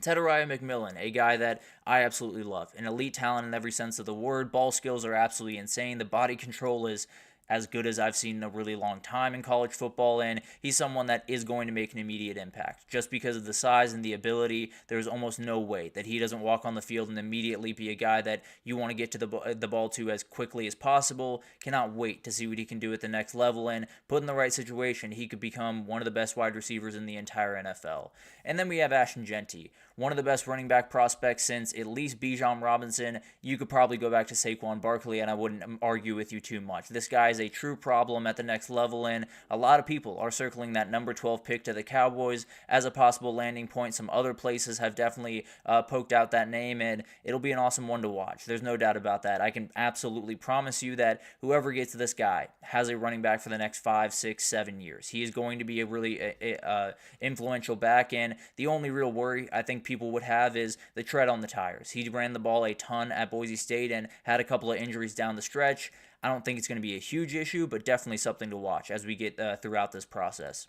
Shedeur McMillan, a guy that I absolutely love. An elite talent in every sense of the word. Ball skills are absolutely insane. The body control is as good as I've seen in a really long time in college football, and he's someone that is going to make an immediate impact. Just because of the size and the ability, there's almost no way that he doesn't walk on the field and immediately be a guy that you want to get to the ball to as quickly as possible. Cannot wait to see what he can do at the next level, and put in the right situation, he could become one of the best wide receivers in the entire NFL. And then we have Ashton Jeanty, one of the best running back prospects since at least Bijan Robinson. You could probably go back to Saquon Barkley, and I wouldn't argue with you too much. This guy is a true problem at the next level, and a lot of people are circling that number 12 pick to the Cowboys as a possible landing point. Some other places have definitely poked out that name, and it'll be an awesome one to watch. There's no doubt about that. I can absolutely promise you that whoever gets this guy has a running back for the next 5, 6, 7 years. He is going to be a really influential back, and the only real worry I think people would have is the tread on the tires. He ran the ball a ton at Boise State and had a couple of injuries down the stretch. I don't think it's going to be a huge issue, but definitely something to watch as we get throughout this process.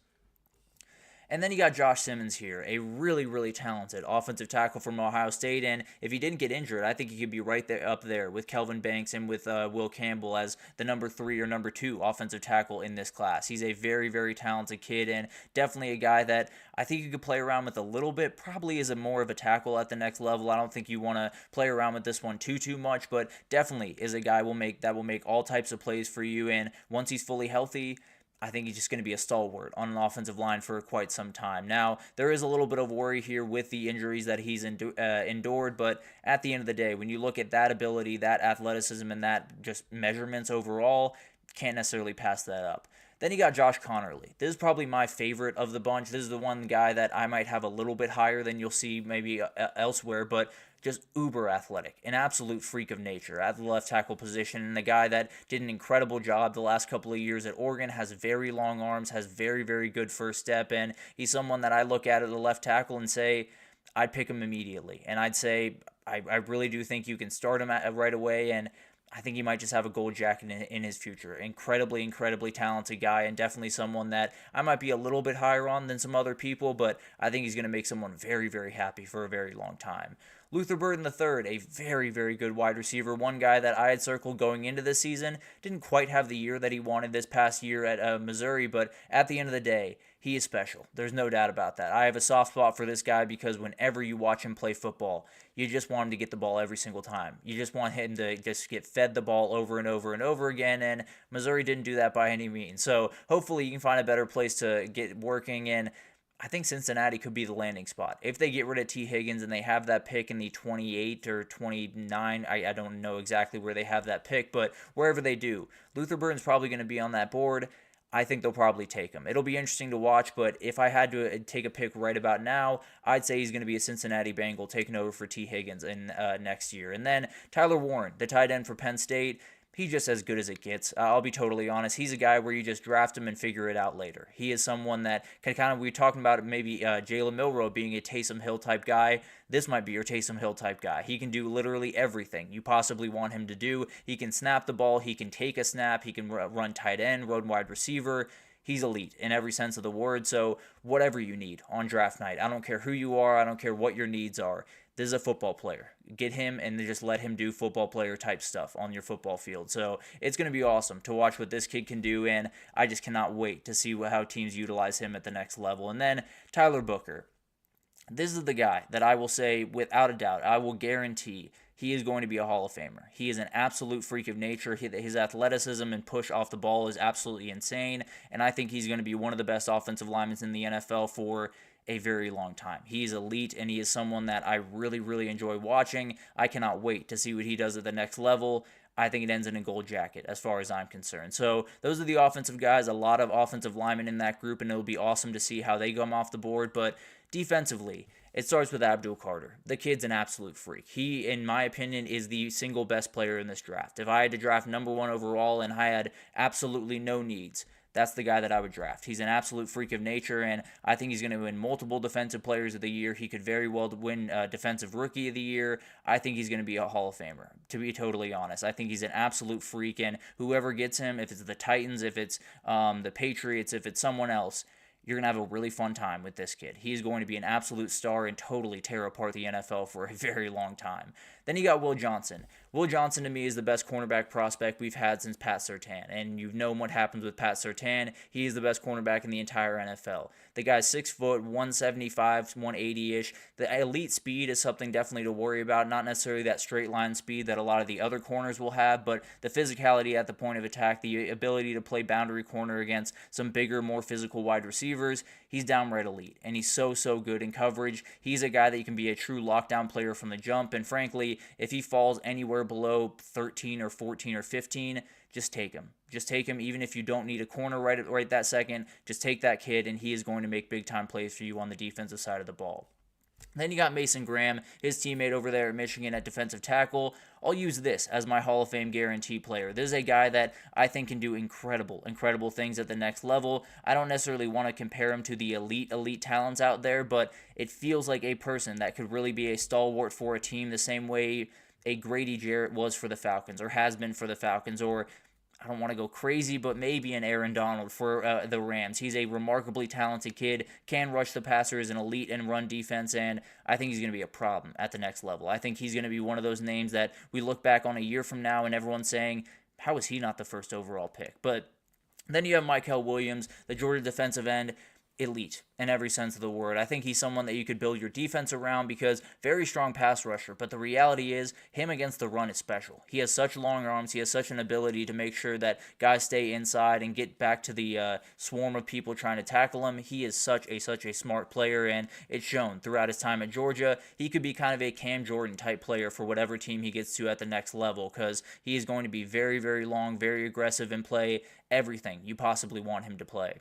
And then you got Josh Simmons here, a really, really talented offensive tackle from Ohio State, and if he didn't get injured, I think he could be right there up there with Kelvin Banks and with Will Campbell as the number 3 or number 2 offensive tackle in this class. He's a very, very talented kid, and definitely a guy that I think you could play around with a little bit. Probably is more of a tackle at the next level. I don't think you want to play around with this one too much, but definitely is a guy that will make all types of plays for you, and once he's fully healthy, I think he's just going to be a stalwart on an offensive line for quite some time. Now, there is a little bit of worry here with the injuries that he's endured, but at the end of the day, when you look at that ability, that athleticism, and that just measurements overall, can't necessarily pass that up. Then you got Josh Connerly. This is probably my favorite of the bunch. This is the one guy that I might have a little bit higher than you'll see maybe elsewhere, but just uber athletic, an absolute freak of nature at the left tackle position, and a guy that did an incredible job the last couple of years at Oregon, has very long arms, has very, very good first step, and he's someone that I look at the left tackle and say, I'd pick him immediately. And I'd say, I really do think you can start him right away, and I think he might just have a gold jacket in his future. Incredibly, incredibly talented guy, and definitely someone that I might be a little bit higher on than some other people, but I think he's going to make someone very, very happy for a very long time. Luther Burden III, a very, very good wide receiver. One guy that I had circled going into this season. Didn't quite have the year that he wanted this past year at Missouri, but at the end of the day, he is special. There's no doubt about that. I have a soft spot for this guy because whenever you watch him play football, you just want him to get the ball every single time. You just want him to just get fed the ball over and over and over again, and Missouri didn't do that by any means. So hopefully you can find a better place to get working, and I think Cincinnati could be the landing spot. If they get rid of T. Higgins and they have that pick in the 28 or 29, I don't know exactly where they have that pick, but wherever they do, Luther Burden's probably going to be on that board. I think they'll probably take him. It'll be interesting to watch, but if I had to take a pick right about now, I'd say he's going to be a Cincinnati Bengal taking over for T. Higgins in next year. And then Tyler Warren, the tight end for Penn State, he's just as good as it gets. I'll be totally honest. He's a guy where you just draft him and figure it out later. He is someone that can kind of, we were talking about maybe Jalen Milroe being a Taysom Hill type guy. This might be your Taysom Hill type guy. He can do literally everything you possibly want him to do. He can snap the ball. He can take a snap. He can run tight end, run wide receiver. He's elite in every sense of the word. So whatever you need on draft night, I don't care who you are. I don't care what your needs are. This is a football player. Get him and just let him do football player type stuff on your football field. So it's going to be awesome to watch what this kid can do, and I just cannot wait to see how teams utilize him at the next level. And then Tyler Booker. This is the guy that I will say without a doubt, I will guarantee he is going to be a Hall of Famer. He is an absolute freak of nature. His athleticism and push off the ball is absolutely insane, and I think he's going to be one of the best offensive linemen in the NFL for a very long time. He's elite, and he is someone that I really, really enjoy watching. I cannot wait to see what he does at the next level. I think it ends in a gold jacket as far as I'm concerned. So those are the offensive guys, a lot of offensive linemen in that group, and it'll be awesome to see how they come off the board. But defensively, it starts with Abdul Carter. The kid's an absolute freak. He, in my opinion, is the single best player in this draft. If I had to draft number one overall and I had absolutely no needs, that's the guy that I would draft. He's an absolute freak of nature, and I think he's going to win multiple Defensive Players of the Year. He could very well win Defensive Rookie of the Year. I think he's going to be a Hall of Famer, to be totally honest. I think he's an absolute freak, and whoever gets him, if it's the Titans, if it's the Patriots, if it's someone else, you're going to have a really fun time with this kid. He's going to be an absolute star and totally tear apart the NFL for a very long time. Then you got Will Johnson. Will Johnson, to me, is the best cornerback prospect we've had since Pat Surtain. And you know what happens with Pat Surtain. He is the best cornerback in the entire NFL. The guy's 6 foot, 175, 180-ish. The elite speed is something definitely to worry about. Not necessarily that straight line speed that a lot of the other corners will have, but the physicality at the point of attack, the ability to play boundary corner against some bigger, more physical wide receivers. He's downright elite, and he's so good in coverage. He's a guy that can be a true lockdown player from the jump, and frankly, if he falls anywhere below 13 or 14 or 15, just take him. Just take him, even if you don't need a corner right that second. Just take that kid, and he is going to make big-time plays for you on the defensive side of the ball. Then you got Mason Graham, his teammate over there at Michigan at defensive tackle. I'll use this as my Hall of Fame guarantee player. This is a guy that I think can do incredible things at the next level. I don't necessarily want to compare him to the elite talents out there, but it feels like a person that could really be a stalwart for a team the same way a Grady Jarrett was for the Falcons or has been for the Falcons, or I don't want to go crazy, but maybe an Aaron Donald for the Rams. He's a remarkably talented kid, can rush the passer, is an elite in run defense, and I think he's going to be a problem at the next level. I think he's going to be one of those names that we look back on a year from now and everyone's saying, how is he not the first overall pick? But then you have Mykel Williams, the Georgia defensive end, elite in every sense of the word. I think he's someone that you could build your defense around because very strong pass rusher, but the reality is him against the run is special. He has such long arms, he has such an ability to make sure that guys stay inside and get back to the swarm of people trying to tackle him. He is such a smart player, and it's shown throughout his time at Georgia. He could be kind of a Cam Jordan type player for whatever team he gets to at the next level because he is going to be very long, very aggressive and play everything you possibly want him to play.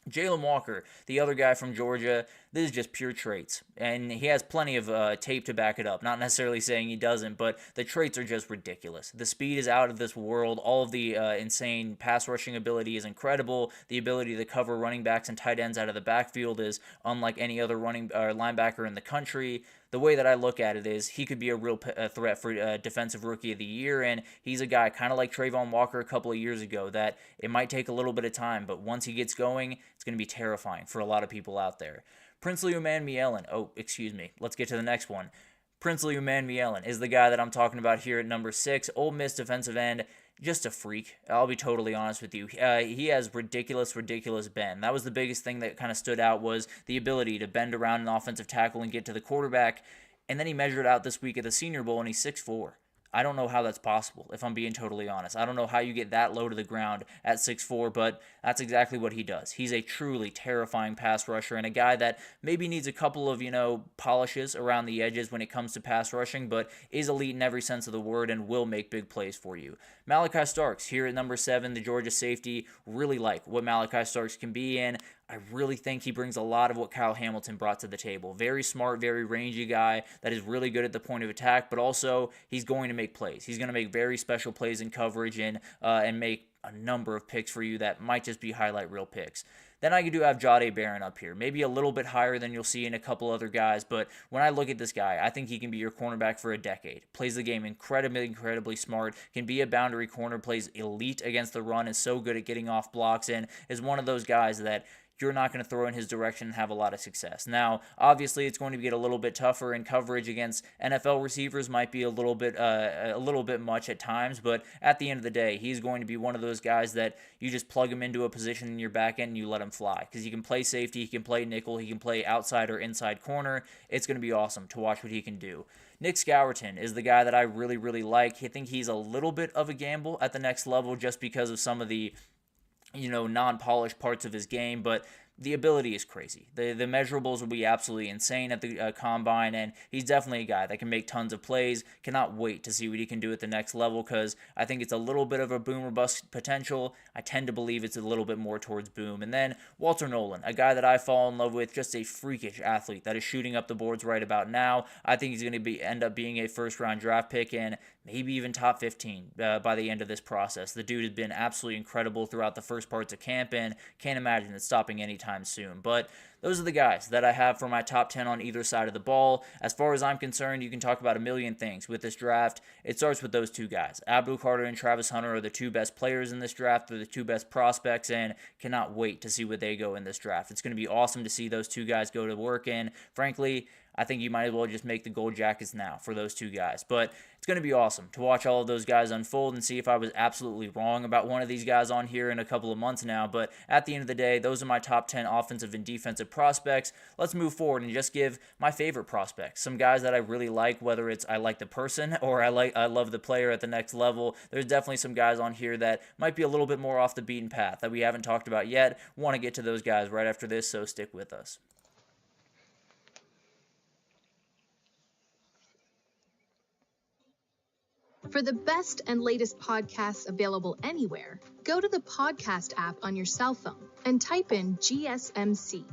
Jalen Walker, the other guy from Georgia, this is just pure traits, and he has plenty of tape to back it up. Not necessarily saying he doesn't, but the traits are just ridiculous. The speed is out of this world. All of the insane pass rushing ability is incredible. The ability to cover running backs and tight ends out of the backfield is unlike any other linebacker in the country. The way that I look at it is he could be a real threat for Defensive Rookie of the Year, and he's a guy kind of like Trayvon Walker a couple of years ago that it might take a little bit of time, but once he gets going, it's going to be terrifying for a lot of people out there. Princely Umanmielen, let's get to the next one. Princely Umanmielen is the guy that I'm talking about here at number 6, Ole Miss defensive end. Just a freak. I'll be totally honest with you. He has ridiculous bend. That was the biggest thing that kind of stood out was the ability to bend around an offensive tackle and get to the quarterback. And then he measured out this week at the Senior Bowl, and he's 6'4". I don't know how that's possible, if I'm being totally honest. I don't know how you get that low to the ground at 6'4", but that's exactly what he does. He's a truly terrifying pass rusher and a guy that maybe needs a couple of, polishes around the edges when it comes to pass rushing, but is elite in every sense of the word and will make big plays for you. Malachi Starks here at number 7, the Georgia safety. Really like what Malachi Starks can be in. I really think he brings a lot of what Kyle Hamilton brought to the table. Very smart, very rangy guy that is really good at the point of attack, but also he's going to make plays. He's going to make very special plays in coverage and make a number of picks for you that might just be highlight reel picks. Then I do have Jahdae Barron up here, maybe a little bit higher than you'll see in a couple other guys, but when I look at this guy, I think he can be your cornerback for a decade. Plays the game incredibly smart, can be a boundary corner, plays elite against the run, is so good at getting off blocks, and is one of those guys that you're not going to throw in his direction and have a lot of success. Now, obviously, it's going to get a little bit tougher, and coverage against NFL receivers might be a little bit much at times, but at the end of the day, he's going to be one of those guys that you just plug him into a position in your back end and you let him fly, because he can play safety, he can play nickel, he can play outside or inside corner. It's going to be awesome to watch what he can do. Nick Scourton is the guy that I really like. I think he's a little bit of a gamble at the next level just because of some of the non-polished parts of his game, but the ability is crazy. The measurables will be absolutely insane at the combine, and he's definitely a guy that can make tons of plays. Cannot wait to see what he can do at the next level, because I think it's a little bit of a boom or bust potential. I tend to believe it's a little bit more towards boom. And then Walter Nolan, a guy that I fall in love with, just a freakish athlete that is shooting up the boards right about now. I think he's going to end up being a first-round draft pick and maybe even top 15 by the end of this process. The dude has been absolutely incredible throughout the first parts of camp, and can't imagine it stopping anytime soon. But those are the guys that I have for my top 10 on either side of the ball. As far as I'm concerned, you can talk about a million things with this draft. It starts with those two guys. Abdul Carter and Travis Hunter are the two best players in this draft. They're the two best prospects, and cannot wait to see where they go in this draft. It's going to be awesome to see those two guys go to work, and frankly, I think you might as well just make the Gold Jackets now for those two guys. But it's going to be awesome to watch all of those guys unfold and see if I was absolutely wrong about one of these guys on here in a couple of months now. But at the end of the day, those are my top 10 offensive and defensive prospects. Let's move forward and just give my favorite prospects, some guys that I really like, whether it's I like the person or I love the player at the next level. There's definitely some guys on here that might be a little bit more off the beaten path that we haven't talked about yet. Want to get to those guys right after this, so stick with us. For the best and latest podcasts available anywhere, go to the podcast app on your cell phone and type in GSMC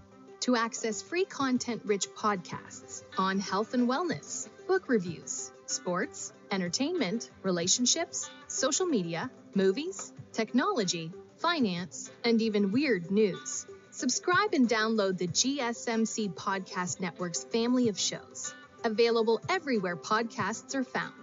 to access free content-rich podcasts on health and wellness, book reviews, sports, entertainment, relationships, social media, movies, technology, finance, and even weird news. Subscribe and download the GSMC Podcast Network's family of shows, available everywhere podcasts are found.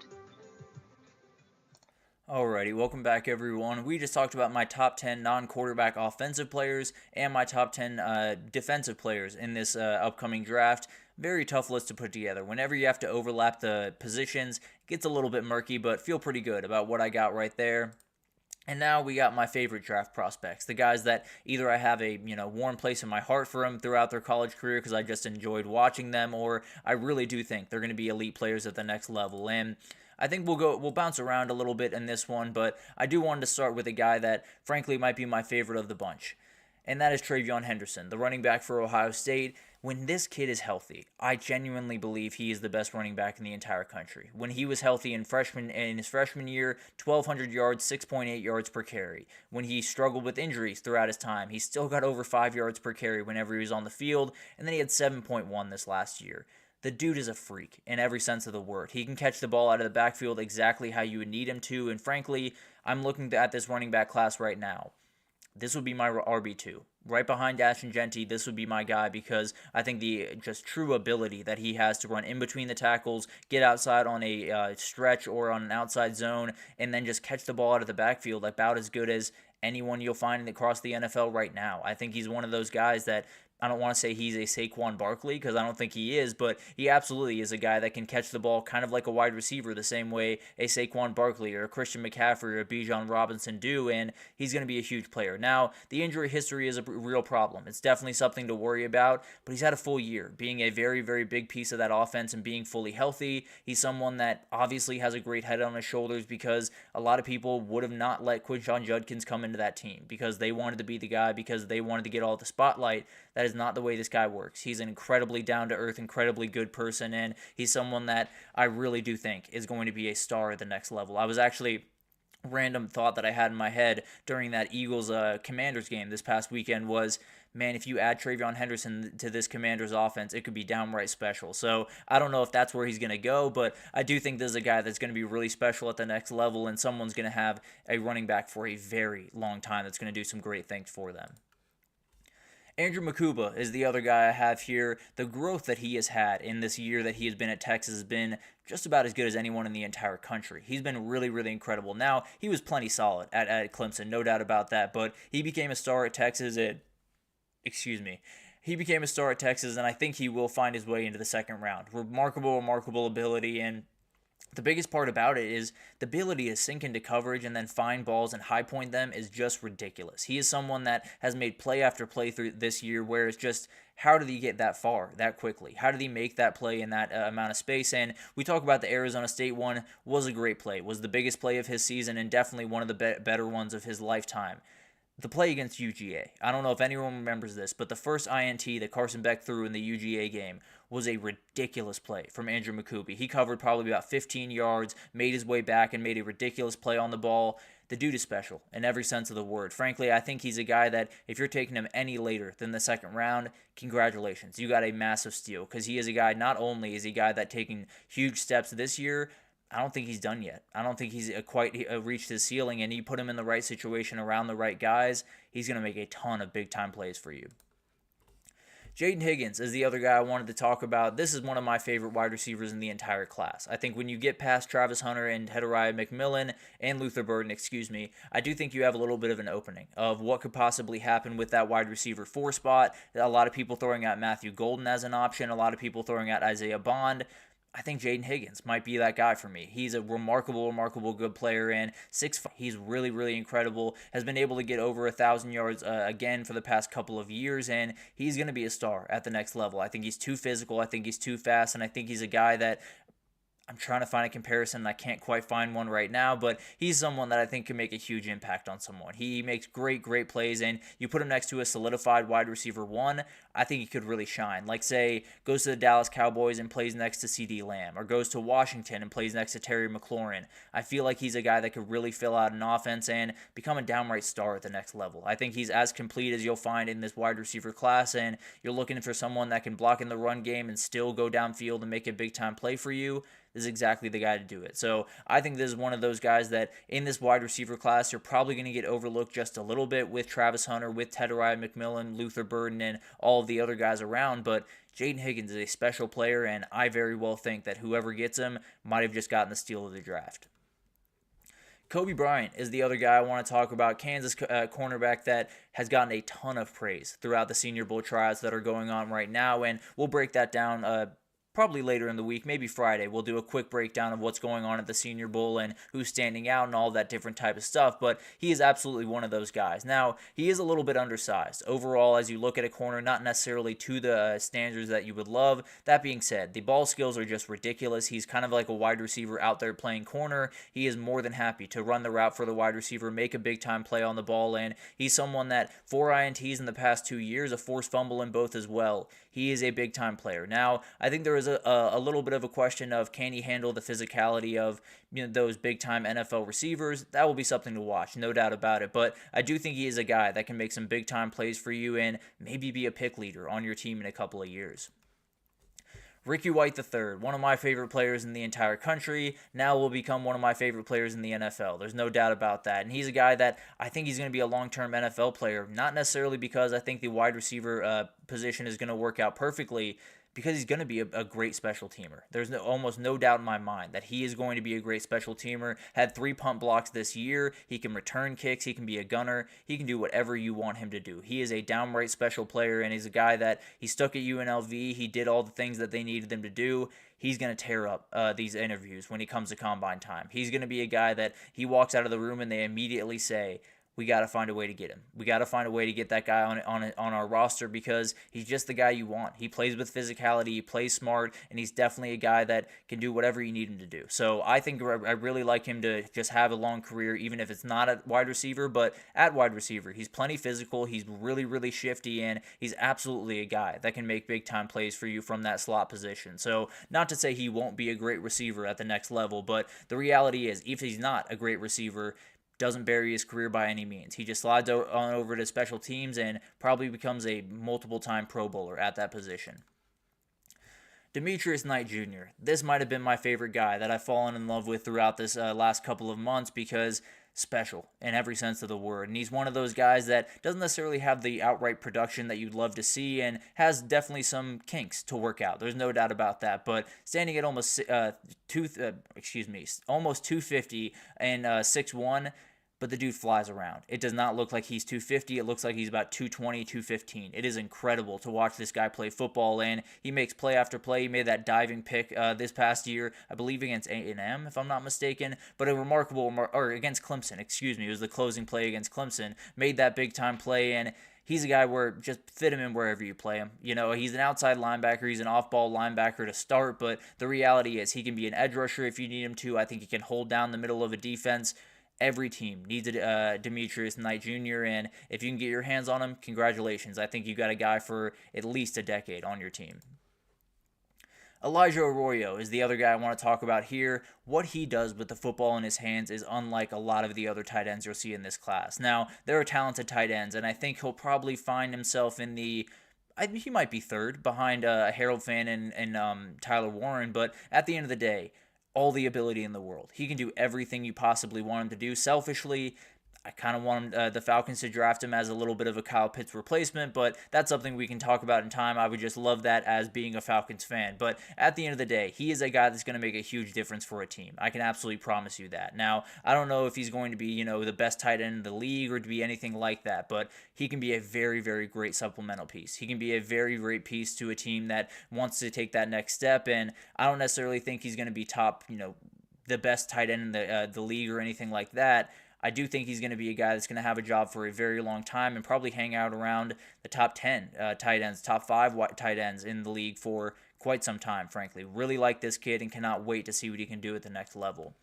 Alrighty, welcome back everyone. We just talked about my top 10 non-quarterback offensive players and my top 10 defensive players in this upcoming draft. Very tough list to put together. Whenever you have to overlap the positions, it gets a little bit murky, but feel pretty good about what I got right there. And now we got my favorite draft prospects, the guys that either I have a warm place in my heart for them throughout their college career because I just enjoyed watching them, or I really do think they're going to be elite players at the next level. And I think we'll bounce around a little bit in this one, but I do want to start with a guy that frankly might be my favorite of the bunch, and that is TreVeyon Henderson, the running back for Ohio State. When this kid is healthy, I genuinely believe he is the best running back in the entire country. When he was healthy in his freshman year, 1,200 yards, 6.8 yards per carry. When he struggled with injuries throughout his time, he still got over 5 yards per carry whenever he was on the field, and then he had 7.1 this last year. The dude is a freak in every sense of the word. He can catch the ball out of the backfield exactly how you would need him to, and frankly, I'm looking at this running back class right now. This would be my RB2. Right behind Ashton Genty, this would be my guy because I think the just true ability that he has to run in between the tackles, get outside on a stretch or on an outside zone, and then just catch the ball out of the backfield about as good as anyone you'll find across the NFL right now. I think he's one of those guys that I don't want to say he's a Saquon Barkley because I don't think he is, but he absolutely is a guy that can catch the ball kind of like a wide receiver the same way a Saquon Barkley or a Christian McCaffrey or a Bijan Robinson do, and he's going to be a huge player. Now, the injury history is a real problem. It's definitely something to worry about, but he's had a full year being a very, very big piece of that offense and being fully healthy. He's someone that obviously has a great head on his shoulders because a lot of people would have not let Quinshon Judkins come into that team because they wanted to be the guy, because they wanted to get all the spotlight. That is not the way this guy works. He's an incredibly down-to-earth, incredibly good person, and he's someone that I really do think is going to be a star at the next level. I was actually random thought that I had in my head during that Eagles Commanders game this past weekend was, man, if you add Travion Henderson to this Commanders offense, it could be downright special. So I don't know if that's where he's going to go, but I do think this is a guy that's going to be really special at the next level, and someone's going to have a running back for a very long time that's going to do some great things for them. Andrew Makuba is the other guy I have here. The growth that he has had in this year that he has been at Texas has been just about as good as anyone in the entire country. He's been really, really incredible. Now, he was plenty solid at Clemson, no doubt about that, but he became a star at Texas He became a star at Texas, and I think he will find his way into the second round. Remarkable ability, and the biggest part about it is the ability to sink into coverage and then find balls and high point them is just ridiculous. He is someone that has made play after play through this year where it's just, how did he get that far, that quickly? How did he make that play in that amount of space? And we talk about the Arizona State one, was a great play, was the biggest play of his season and definitely one of the better ones of his lifetime. The play against UGA, I don't know if anyone remembers this, but the first INT that Carson Beck threw in the UGA game was a ridiculous play from Andrew Makubi. He covered probably about 15 yards, made his way back, and made a ridiculous play on the ball. The dude is special in every sense of the word. Frankly, I think he's a guy that if you're taking him any later than the second round, congratulations. You got a massive steal because he is a guy, not only is he a guy that taking huge steps this year, I don't think he's done yet. I don't think he's quite reached his ceiling, and you put him in the right situation around the right guys, he's going to make a ton of big-time plays for you. Jaden Higgins is the other guy I wanted to talk about. This is one of my favorite wide receivers in the entire class. I think when you get past Travis Hunter and Shedeur McMillan and Luther Burden, I do think you have a little bit of an opening of what could possibly happen with that wide receiver 4 spot. A lot of people throwing out Matthew Golden as an option, a lot of people throwing out Isaiah Bond. I think Jaden Higgins might be that guy for me. He's a remarkable good player, and 6'5". He's really, really incredible. Has been able to get over 1,000 yards again for the past couple of years, and he's going to be a star at the next level. I think he's too physical. I think he's too fast, and I think he's a guy that I'm trying to find a comparison, and I can't quite find one right now, but he's someone that I think can make a huge impact on someone. He makes great plays, and you put him next to a solidified wide receiver 1, I think he could really shine. Like, say, goes to the Dallas Cowboys and plays next to CD Lamb, or goes to Washington and plays next to Terry McLaurin. I feel like he's a guy that could really fill out an offense and become a downright star at the next level. I think he's as complete as you'll find in this wide receiver class, and you're looking for someone that can block in the run game and still go downfield and make a big-time play for you. This is exactly the guy to do it. So I think this is one of those guys that in this wide receiver class, you're probably going to get overlooked just a little bit with Travis Hunter, with Shedeur McMillan, Luther Burden, and all of the other guys around. But Jaden Higgins is a special player, and I very well think that whoever gets him might have just gotten the steal of the draft. Kobe Bryant is the other guy I want to talk about, Kansas cornerback that has gotten a ton of praise throughout the Senior Bowl tryouts that are going on right now, and we'll break that down probably later in the week, maybe Friday. We'll do a quick breakdown of what's going on at the Senior Bowl and who's standing out and all that different type of stuff, but he is absolutely one of those guys. Now, he is a little bit undersized. Overall, as you look at a corner, not necessarily to the standards that you would love. That being said, the ball skills are just ridiculous. He's kind of like a wide receiver out there playing corner. He is more than happy to run the route for the wide receiver, make a big-time play on the ball, and he's someone that 4 INTs in the past 2 years, a forced fumble in both as well. He is a big-time player. Now, I think there is a little bit of a question of can he handle the physicality of those big-time NFL receivers. That will be something to watch, no doubt about it. But I do think he is a guy that can make some big-time plays for you and maybe be a pick leader on your team in a couple of years. Ricky White III, one of my favorite players in the entire country, now will become one of my favorite players in the NFL. There's no doubt about that. And he's a guy that I think he's going to be a long-term NFL player, not necessarily because I think the wide receiver position is going to work out perfectly, because he's going to be a great special teamer. There's almost no doubt in my mind that he is going to be a great special teamer. Had 3 punt blocks this year. He can return kicks. He can be a gunner. He can do whatever you want him to do. He is a downright special player, and he's a guy that he stuck at UNLV. He did all the things that they needed him to do. He's going to tear up these interviews when he comes to combine time. He's going to be a guy that he walks out of the room and they immediately say, we got to find a way to get him. We got to find a way to get that guy on our roster because he's just the guy you want. He plays with physicality, he plays smart, and he's definitely a guy that can do whatever you need him to do. So I think I really like him to just have a long career, even if it's not at wide receiver, but at wide receiver. He's plenty physical, he's really, really shifty, and he's absolutely a guy that can make big-time plays for you from that slot position. So not to say he won't be a great receiver at the next level, but the reality is, if he's not a great receiver, doesn't bury his career by any means. He just slides on over to special teams and probably becomes a multiple-time Pro Bowler at that position. Demetrius Knight Jr. This might have been my favorite guy that I've fallen in love with throughout this last couple of months because special in every sense of the word. And he's one of those guys that doesn't necessarily have the outright production that you'd love to see and has definitely some kinks to work out. There's no doubt about that. But standing at almost almost 250 and 6'1", but the dude flies around. It does not look like he's 250. It looks like he's about 220, 215. It is incredible to watch this guy play football, and he makes play after play. He made that diving pick this past year, I believe against A&M, if I'm not mistaken, but or against Clemson, excuse me. It was the closing play against Clemson. Made that big-time play, and he's a guy where just fit him in wherever you play him. You know, he's an outside linebacker. He's an off-ball linebacker to start, but the reality is he can be an edge rusher if you need him to. I think he can hold down the middle of a defense. Every team needs a Demetrius Knight Jr., and if you can get your hands on him, congratulations. I think you got a guy for at least a decade on your team. Elijah Arroyo is the other guy I want to talk about here. What he does with the football in his hands is unlike a lot of the other tight ends you'll see in this class. Now, there are talented tight ends, and I think he'll probably find himself in the he might be third behind Harold Fannin and Tyler Warren, but at the end of the day, all the ability in the world. He can do everything you possibly want him to do. Selfishly, I kind of want the Falcons to draft him as a little bit of a Kyle Pitts replacement, but that's something we can talk about in time. I would just love that as being a Falcons fan. But at the end of the day, he is a guy that's going to make a huge difference for a team. I can absolutely promise you that. Now, I don't know if he's going to be, the best tight end in the league or to be anything like that, but he can be a very, very great supplemental piece. He can be a very great piece to a team that wants to take that next step, and I don't necessarily think he's going to be top, the best tight end in the league or anything like that. I do think he's going to be a guy that's going to have a job for a very long time and probably hang out around the top 10 tight ends, top 5 tight ends in the league for quite some time, frankly. Really like this kid and cannot wait to see what he can do at the next level.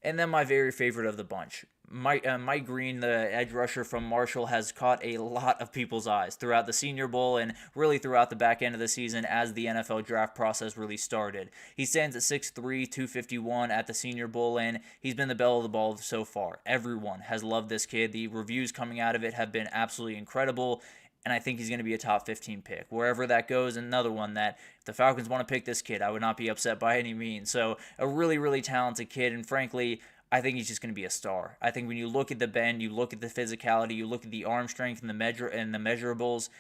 And then my very favorite of the bunch, Mike Green, the edge rusher from Marshall, has caught a lot of people's eyes throughout the Senior Bowl and really throughout the back end of the season as the NFL draft process really started. He stands at 6'3", 251 at the Senior Bowl, and he's been the belle of the ball so far. Everyone has loved this kid. The reviews coming out of it have been absolutely incredible, and I think he's going to be a top 15 pick. Wherever that goes, another one that if the Falcons want to pick this kid, I would not be upset by any means. So a really, really talented kid, and frankly, I think he's just going to be a star. I think when you look at the bend, you look at the physicality, you look at the arm strength and the measurables,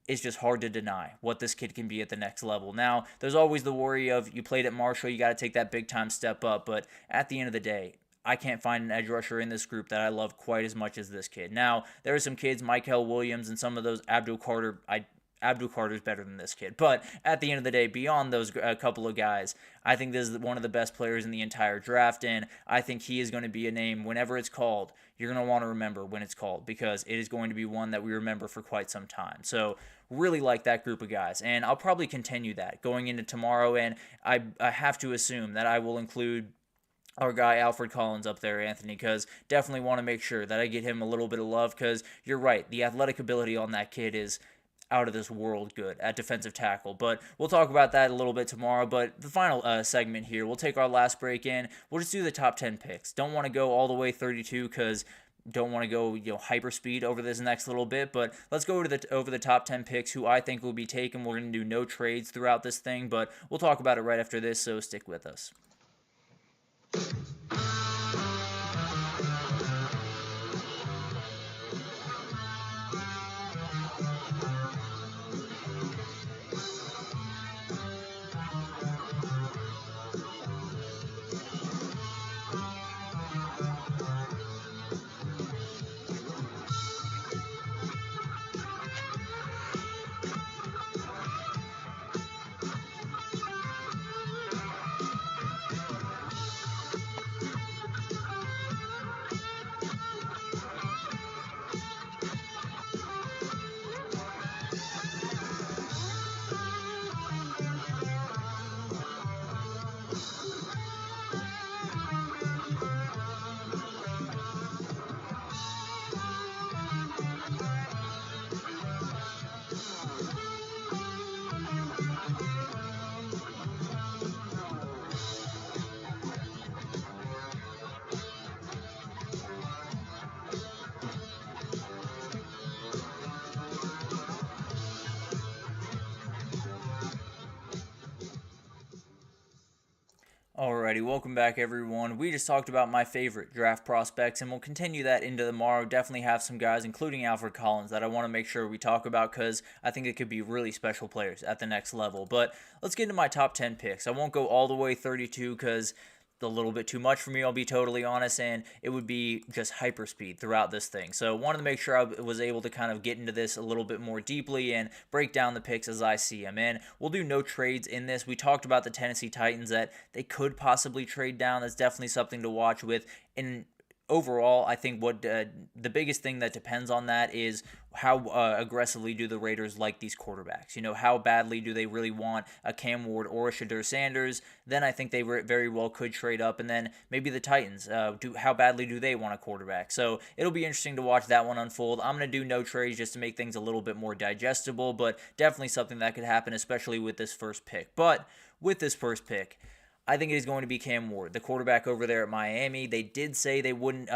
it's just hard to deny what this kid can be at the next level. Now, there's always the worry of you played at Marshall, you got to take that big-time step up, but at the end of the day, I can't find an edge rusher in this group that I love quite as much as this kid. Now, there are some kids, Michael Williams and some of those, Abdul Carter's better than this kid. But at the end of the day, beyond those couple of guys, I think this is one of the best players in the entire draft, and I think he is going to be a name whenever it's called. You're going to want to remember when it's called because it is going to be one that we remember for quite some time. So really like that group of guys, and I'll probably continue that going into tomorrow, and I have to assume that I will include our guy Alfred Collins up there, Anthony, because definitely want to make sure that I get him a little bit of love because you're right, the athletic ability on that kid is out of this world good at defensive tackle. But we'll talk about that a little bit tomorrow. But the final segment here, we'll take our last break in. We'll just do the top 10 picks. Don't want to go all the way 32 because don't want to go hyper speed over this next little bit, but let's go over the top 10 picks who I think will be taken. We're going to do no trades throughout this thing, but we'll talk about it right after this, so stick with us. Alrighty, welcome back everyone. We just talked about my favorite draft prospects, and we'll continue that into tomorrow. Definitely have some guys, including Alfred Collins, that I want to make sure we talk about because I think it could be really special players at the next level. But let's get into my top 10 picks. I won't go all the way 32 because a little bit too much for me, I'll be totally honest, and it would be just hyperspeed throughout this thing. So wanted to make sure I was able to kind of get into this a little bit more deeply and break down the picks as I see them. And we'll do no trades in this. We talked about the Tennessee Titans, that they could possibly trade down. That's definitely something to watch with. And overall, I think what the biggest thing that depends on that is how aggressively do the Raiders like these quarterbacks? You know, how badly do they really want a Cam Ward or a Shedeur Sanders? Then I think they very well could trade up. And then maybe the Titans, how badly do they want a quarterback? So it'll be interesting to watch that one unfold. I'm going to do no trades just to make things a little bit more digestible, but definitely something that could happen, especially with this first pick. But with this first pick, I think it is going to be Cam Ward, the quarterback over there at Miami. They did say they wouldn't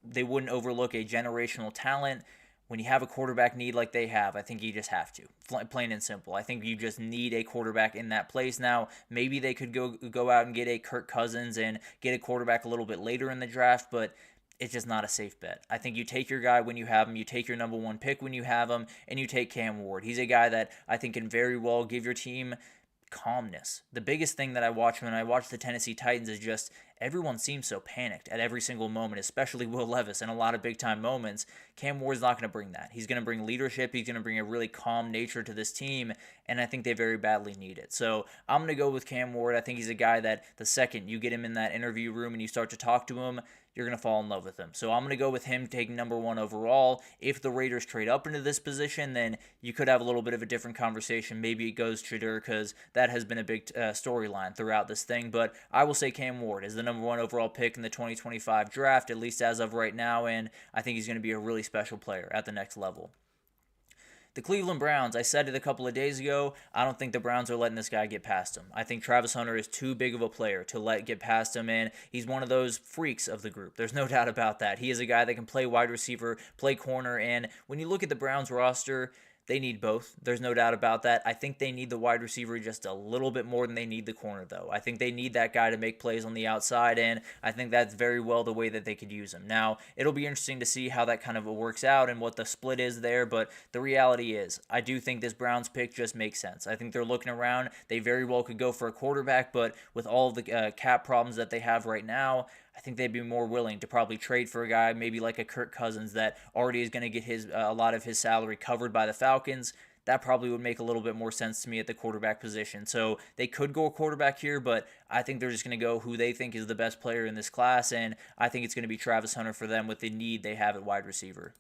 overlook a generational talent. When you have a quarterback need like they have, I think you just have to, plain and simple. I think you just need a quarterback in that place. Now, maybe they could go out and get a Kirk Cousins and get a quarterback a little bit later in the draft, but it's just not a safe bet. I think you take your guy when you have him, you take your number one pick when you have him, and you take Cam Ward. He's a guy that I think can very well give your team calmness. The biggest thing that I watch when I watch the Tennessee Titans is just everyone seems so panicked at every single moment, especially Will Levis in a lot of big-time moments. Cam Ward's not going to bring that. He's going to bring leadership. He's going to bring a really calm nature to this team, and I think they very badly need it. So I'm going to go with Cam Ward. I think he's a guy that the second you get him in that interview room and you start to talk to him, you're going to fall in love with him. So I'm going to go with him taking number one overall. If the Raiders trade up into this position, then you could have a little bit of a different conversation. Maybe it goes Shedeur because that has been a big storyline throughout this thing. But I will say Cam Ward is the number one overall pick in the 2025 draft, at least as of right now, and I think he's going to be a really special player at the next level. The Cleveland Browns, I said it a couple of days ago, I don't think the Browns are letting this guy get past him. I think Travis Hunter is too big of a player to let get past him, and he's one of those freaks of the group. There's no doubt about that. He is a guy that can play wide receiver, play corner, and when you look at the Browns roster, they need both. There's no doubt about that. I think they need the wide receiver just a little bit more than they need the corner, though. I think they need that guy to make plays on the outside, and I think that's very well the way that they could use him. Now, it'll be interesting to see how that kind of works out and what the split is there, but the reality is, I do think this Browns pick just makes sense. I think they're looking around. They very well could go for a quarterback, but with all of the cap problems that they have right now, I think they'd be more willing to probably trade for a guy maybe like a Kirk Cousins that already is going to get a lot of his salary covered by the Falcons. That probably would make a little bit more sense to me at the quarterback position. So they could go a quarterback here, but I think they're just going to go who they think is the best player in this class, and I think it's going to be Travis Hunter for them with the need they have at wide receiver.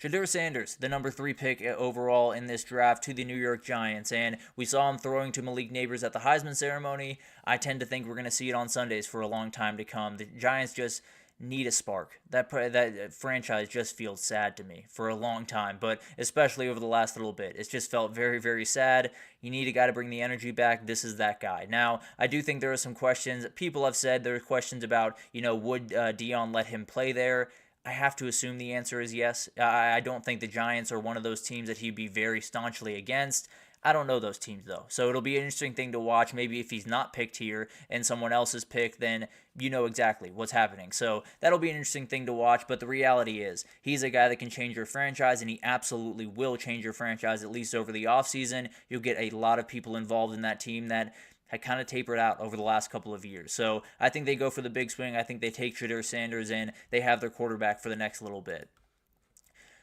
Shedeur Sanders, the number 3 pick overall in this draft to the New York Giants, and we saw him throwing to Malik Neighbors at the Heisman ceremony. I tend to think we're going to see it on Sundays for a long time to come. The Giants just need a spark. That franchise just feels sad to me for a long time, but especially over the last little bit. It's just felt very, very sad. You need a guy to bring the energy back. This is that guy. Now, I do think there are some questions. People have said there are questions about, would Deion let him play there? I have to assume the answer is yes. I don't think the Giants are one of those teams that he'd be very staunchly against. I don't know those teams, though. So it'll be an interesting thing to watch. Maybe if he's not picked here and someone else is picked, then you know exactly what's happening. So that'll be an interesting thing to watch. But the reality is he's a guy that can change your franchise, and he absolutely will change your franchise, at least over the offseason. You'll get a lot of people involved in that team that had kind of tapered out over the last couple of years. So I think they go for the big swing. I think they take Shedeur Sanders, and they have their quarterback for the next little bit.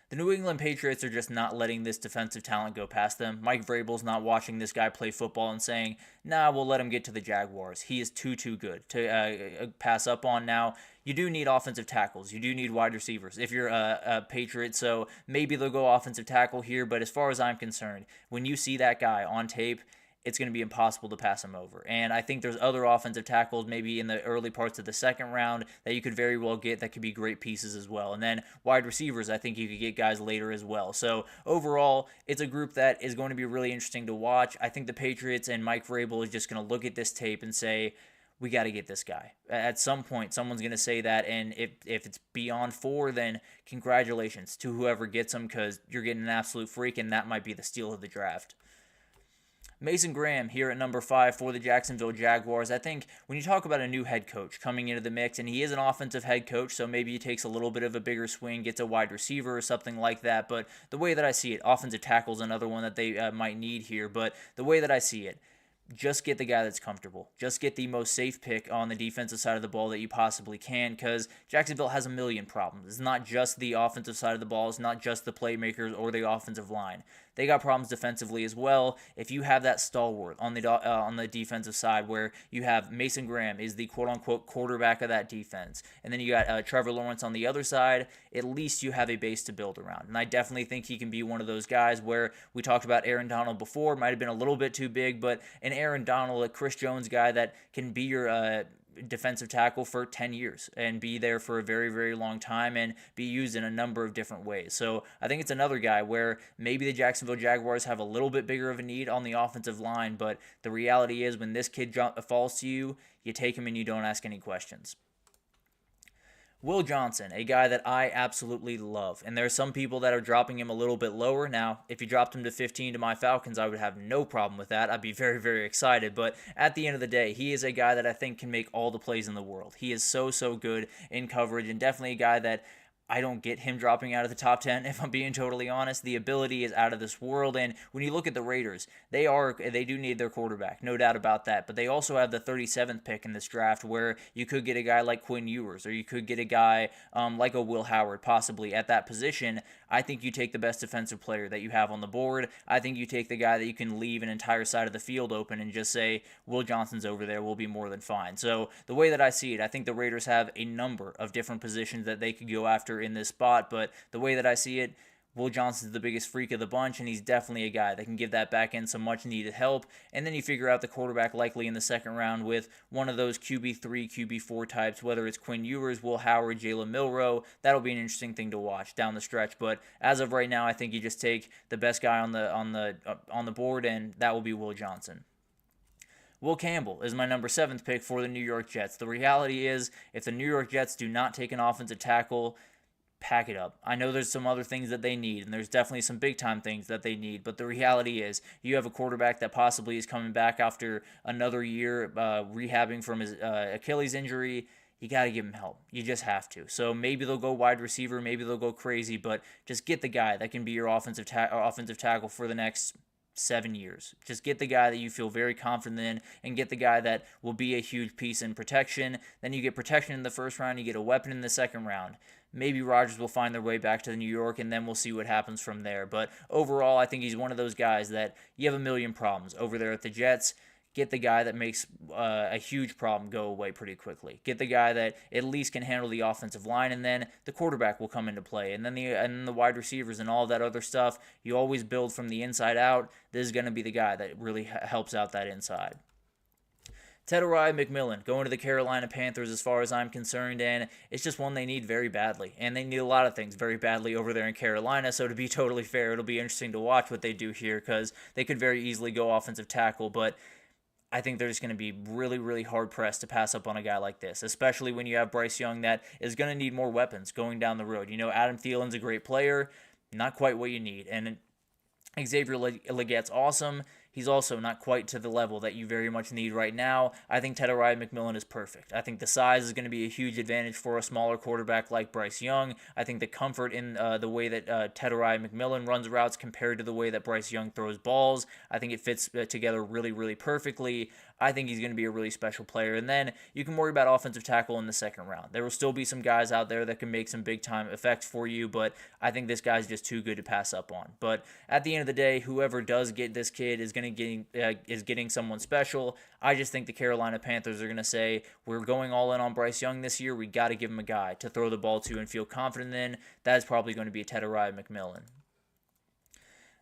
The New England Patriots are just not letting this defensive talent go past them. Mike Vrabel's not watching this guy play football and saying, nah, we'll let him get to the Jaguars. He is too good to pass up on now. You do need offensive tackles. You do need wide receivers if you're a Patriot, so maybe they'll go offensive tackle here, but as far as I'm concerned, when you see that guy on tape, it's going to be impossible to pass him over. And I think there's other offensive tackles maybe in the early parts of the second round that you could very well get that could be great pieces as well. And then wide receivers, I think you could get guys later as well. So overall, it's a group that is going to be really interesting to watch. I think the Patriots and Mike Vrabel is just going to look at this tape and say, we got to get this guy. At some point, someone's going to say that, and if it's beyond 4, then congratulations to whoever gets him because you're getting an absolute freak, and that might be the steal of the draft. Mason Graham here at number 5 for the Jacksonville Jaguars. I think when you talk about a new head coach coming into the mix, and he is an offensive head coach, so maybe he takes a little bit of a bigger swing, gets a wide receiver or something like that, but the way that I see it, offensive tackle is another one that they might need here, but the way that I see it, just get the guy that's comfortable. Just get the most safe pick on the defensive side of the ball that you possibly can, because Jacksonville has a million problems. It's not just the offensive side of the ball. It's not just the playmakers or the offensive line. They got problems defensively as well. If you have that stalwart on the defensive side, where you have Mason Graham is the quote-unquote quarterback of that defense, and then you got Trevor Lawrence on the other side, at least you have a base to build around. And I definitely think he can be one of those guys where we talked about Aaron Donald before, might have been a little bit too big, but an Aaron Donald, a Chris Jones guy that can be your defensive tackle for 10 years and be there for a very, very long time and be used in a number of different ways. So I think it's another guy where maybe the Jacksonville Jaguars have a little bit bigger of a need on the offensive line, but the reality is when this kid falls to you, you take him and you don't ask any questions. Will Johnson, a guy that I absolutely love, and there are some people that are dropping him a little bit lower. Now, if you dropped him to 15 to my Falcons, I would have no problem with that. I'd be very, very excited, but at the end of the day, he is a guy that I think can make all the plays in the world. He is so, so good in coverage, and definitely a guy that I don't get him dropping out of the top 10, if I'm being totally honest. The ability is out of this world, and when you look at the Raiders, they do need their quarterback, no doubt about that, but they also have the 37th pick in this draft, where you could get a guy like Quinn Ewers, or you could get a guy like a Will Howard, possibly, at that position. I think you take the best defensive player that you have on the board. I think you take the guy that you can leave an entire side of the field open and just say, Will Johnson's over there, we'll be more than fine. So the way that I see it, I think the Raiders have a number of different positions that they could go after in this spot, but the way that I see it, Will Johnson's the biggest freak of the bunch, and he's definitely a guy that can give that back end some much-needed help, and then you figure out the quarterback likely in the second round with one of those QB3, QB4 types, whether it's Quinn Ewers, Will Howard, Jalen Milroe. That'll be an interesting thing to watch down the stretch, but as of right now, I think you just take the best guy on the board, and that will be Will Johnson. Will Campbell is my number 7th pick for the New York Jets. The reality is, if the New York Jets do not take an offensive tackle, pack it up. I know there's some other things that they need, and there's definitely some big-time things that they need, but the reality is you have a quarterback that possibly is coming back after another year rehabbing from his Achilles injury. You got to give him help. You just have to. So maybe they'll go wide receiver, maybe they'll go crazy, but just get the guy that can be your offensive tackle for the next 7 years. Just get the guy that you feel very confident in, and get the guy that will be a huge piece in protection. Then you get protection in the first round, you get a weapon in the second round. Maybe Rodgers will find their way back to New York, and then we'll see what happens from there. But overall, I think he's one of those guys that you have a million problems over there at the Jets. Get the guy that makes a huge problem go away pretty quickly. Get the guy that at least can handle the offensive line, and then the quarterback will come into play. And then the wide receivers and all that other stuff, you always build from the inside out. This is going to be the guy that really helps out that inside. Shedeur McMillan going to the Carolina Panthers as far as I'm concerned, and it's just one they need very badly. And they need a lot of things very badly over there in Carolina, so to be totally fair, it'll be interesting to watch what they do here, because they could very easily go offensive tackle, but I think they're just going to be really, really hard-pressed to pass up on a guy like this, especially when you have Bryce Young that is going to need more weapons going down the road. You know, Adam Thielen's a great player, not quite what you need, and Xavier Legette's awesome. He's also not quite to the level that you very much need right now. I think Shedeur McMillan is perfect. I think the size is going to be a huge advantage for a smaller quarterback like Bryce Young. I think the comfort in the way that Shedeur McMillan runs routes compared to the way that Bryce Young throws balls, I think it fits together really, really perfectly. I think he's going to be a really special player. And then you can worry about offensive tackle in the second round. There will still be some guys out there that can make some big-time effects for you, but I think this guy's just too good to pass up on. But at the end of the day, whoever does get this kid is getting someone special. I just think the Carolina Panthers are going to say, we're going all in on Bryce Young this year. We got to give him a guy to throw the ball to and feel confident in. That is probably going to be a Shedeur McMillan.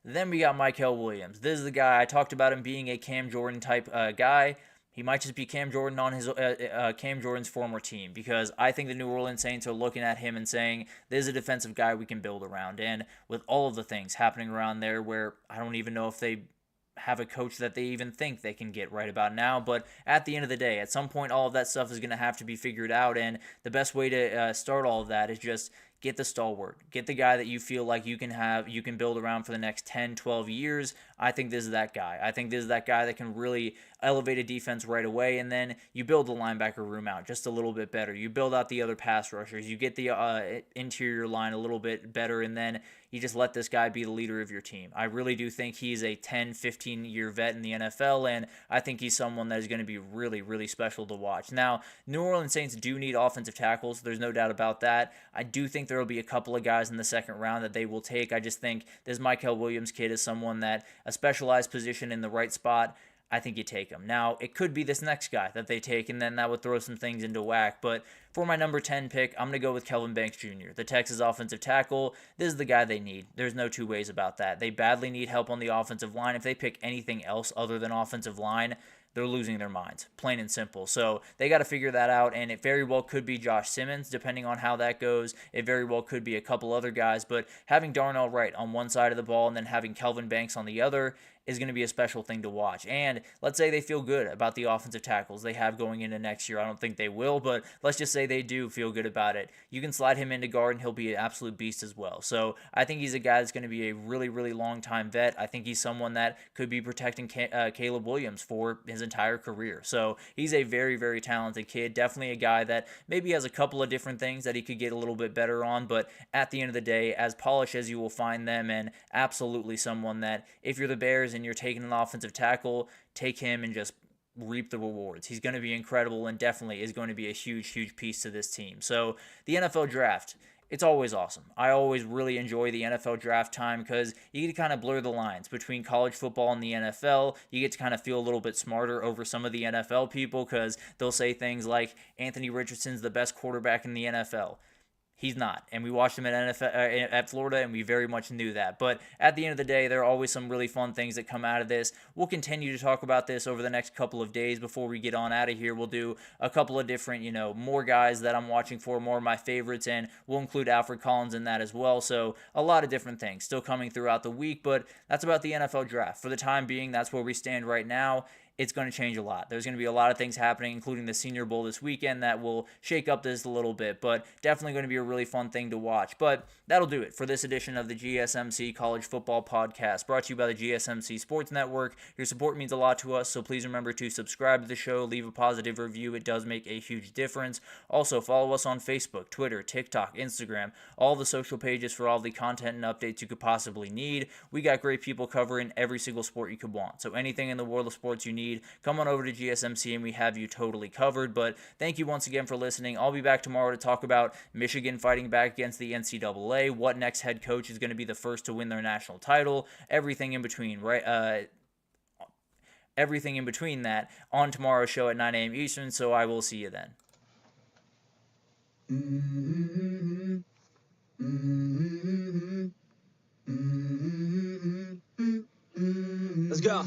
Then we got Mykel Williams. This is the guy, I talked about him being a Cam Jordan type guy. He might just be Cam Jordan on his Cam Jordan's former team, because I think the New Orleans Saints are looking at him and saying, this is a defensive guy we can build around. And with all of the things happening around there, where I don't even know if they have a coach that they even think they can get right about now, but at the end of the day, at some point, all of that stuff is going to have to be figured out, and the best way to start all of that is just get the stalwart. Get the guy that you feel like you can build around for the next 10, 12 years. I think this is that guy. I think this is that guy that can really elevate a defense right away, and then you build the linebacker room out just a little bit better. You build out the other pass rushers. You get the interior line a little bit better, and then you just let this guy be the leader of your team. I really do think he's a 10, 15-year vet in the NFL, and I think he's someone that is going to be really, really special to watch. Now, New Orleans Saints do need offensive tackles. There's no doubt about that. I do think there will be a couple of guys in the second round that they will take. I just think this Michael Williams kid is someone that a specialized position in the right spot, I think you take him. Now, it could be this next guy that they take, and then that would throw some things into whack. But for my number 10 pick, I'm going to go with Kelvin Banks Jr., the Texas offensive tackle. This is the guy they need. There's no two ways about that. They badly need help on the offensive line. If they pick anything else other than offensive line, they're losing their minds, plain and simple. So they got to figure that out, and it very well could be Josh Simmons, depending on how that goes. It very well could be a couple other guys, but having Darnell Wright on one side of the ball and then having Kelvin Banks on the other is going to be a special thing to watch. And let's say they feel good about the offensive tackles they have going into next year. I don't think they will, but let's just say they do feel good about it. You can slide him into guard, and he'll be an absolute beast as well. So I think he's a guy that's going to be a really, really long-time vet. I think he's someone that could be protecting Caleb Williams for his entire career. So he's a very, very talented kid. Definitely a guy that maybe has a couple of different things that he could get a little bit better on, but at the end of the day, as polished as you will find them, and absolutely someone that if you're the Bears and you're taking an offensive tackle, take him and just reap the rewards. He's going to be incredible and definitely is going to be a huge, huge piece to this team. So the NFL draft, it's always awesome. I always really enjoy the NFL draft time because you get to kind of blur the lines between college football and the NFL. You get to kind of feel a little bit smarter over some of the NFL people because they'll say things like Anthony Richardson's the best quarterback in the NFL. He's not, and we watched him at Florida, and we very much knew that. But at the end of the day, there are always some really fun things that come out of this. We'll continue to talk about this over the next couple of days before we get on out of here. We'll do a couple of different, more guys that I'm watching for, more of my favorites, and we'll include Alfred Collins in that as well. So a lot of different things still coming throughout the week, but that's about the NFL draft. For the time being, that's where we stand right now. It's going to change a lot. There's going to be a lot of things happening, including the Senior Bowl this weekend, that will shake up this a little bit, but definitely going to be a really fun thing to watch. But that'll do it for this edition of the GSMC College Football Podcast, brought to you by the GSMC Sports Network. Your support means a lot to us, so please remember to subscribe to the show, leave a positive review. It does make a huge difference. Also, follow us on Facebook, Twitter, TikTok, Instagram, all the social pages for all the content and updates you could possibly need. We got great people covering every single sport you could want, so anything in the world of sports you need, come on over to GSMC and we have you totally covered. But thank you once again for listening. I'll be back tomorrow to talk about Michigan fighting back against the NCAA, what next head coach is going to be the first to win their national title, everything in between, right? Everything in between that on tomorrow's show at 9 a.m. Eastern, so I will see you then. Let's go.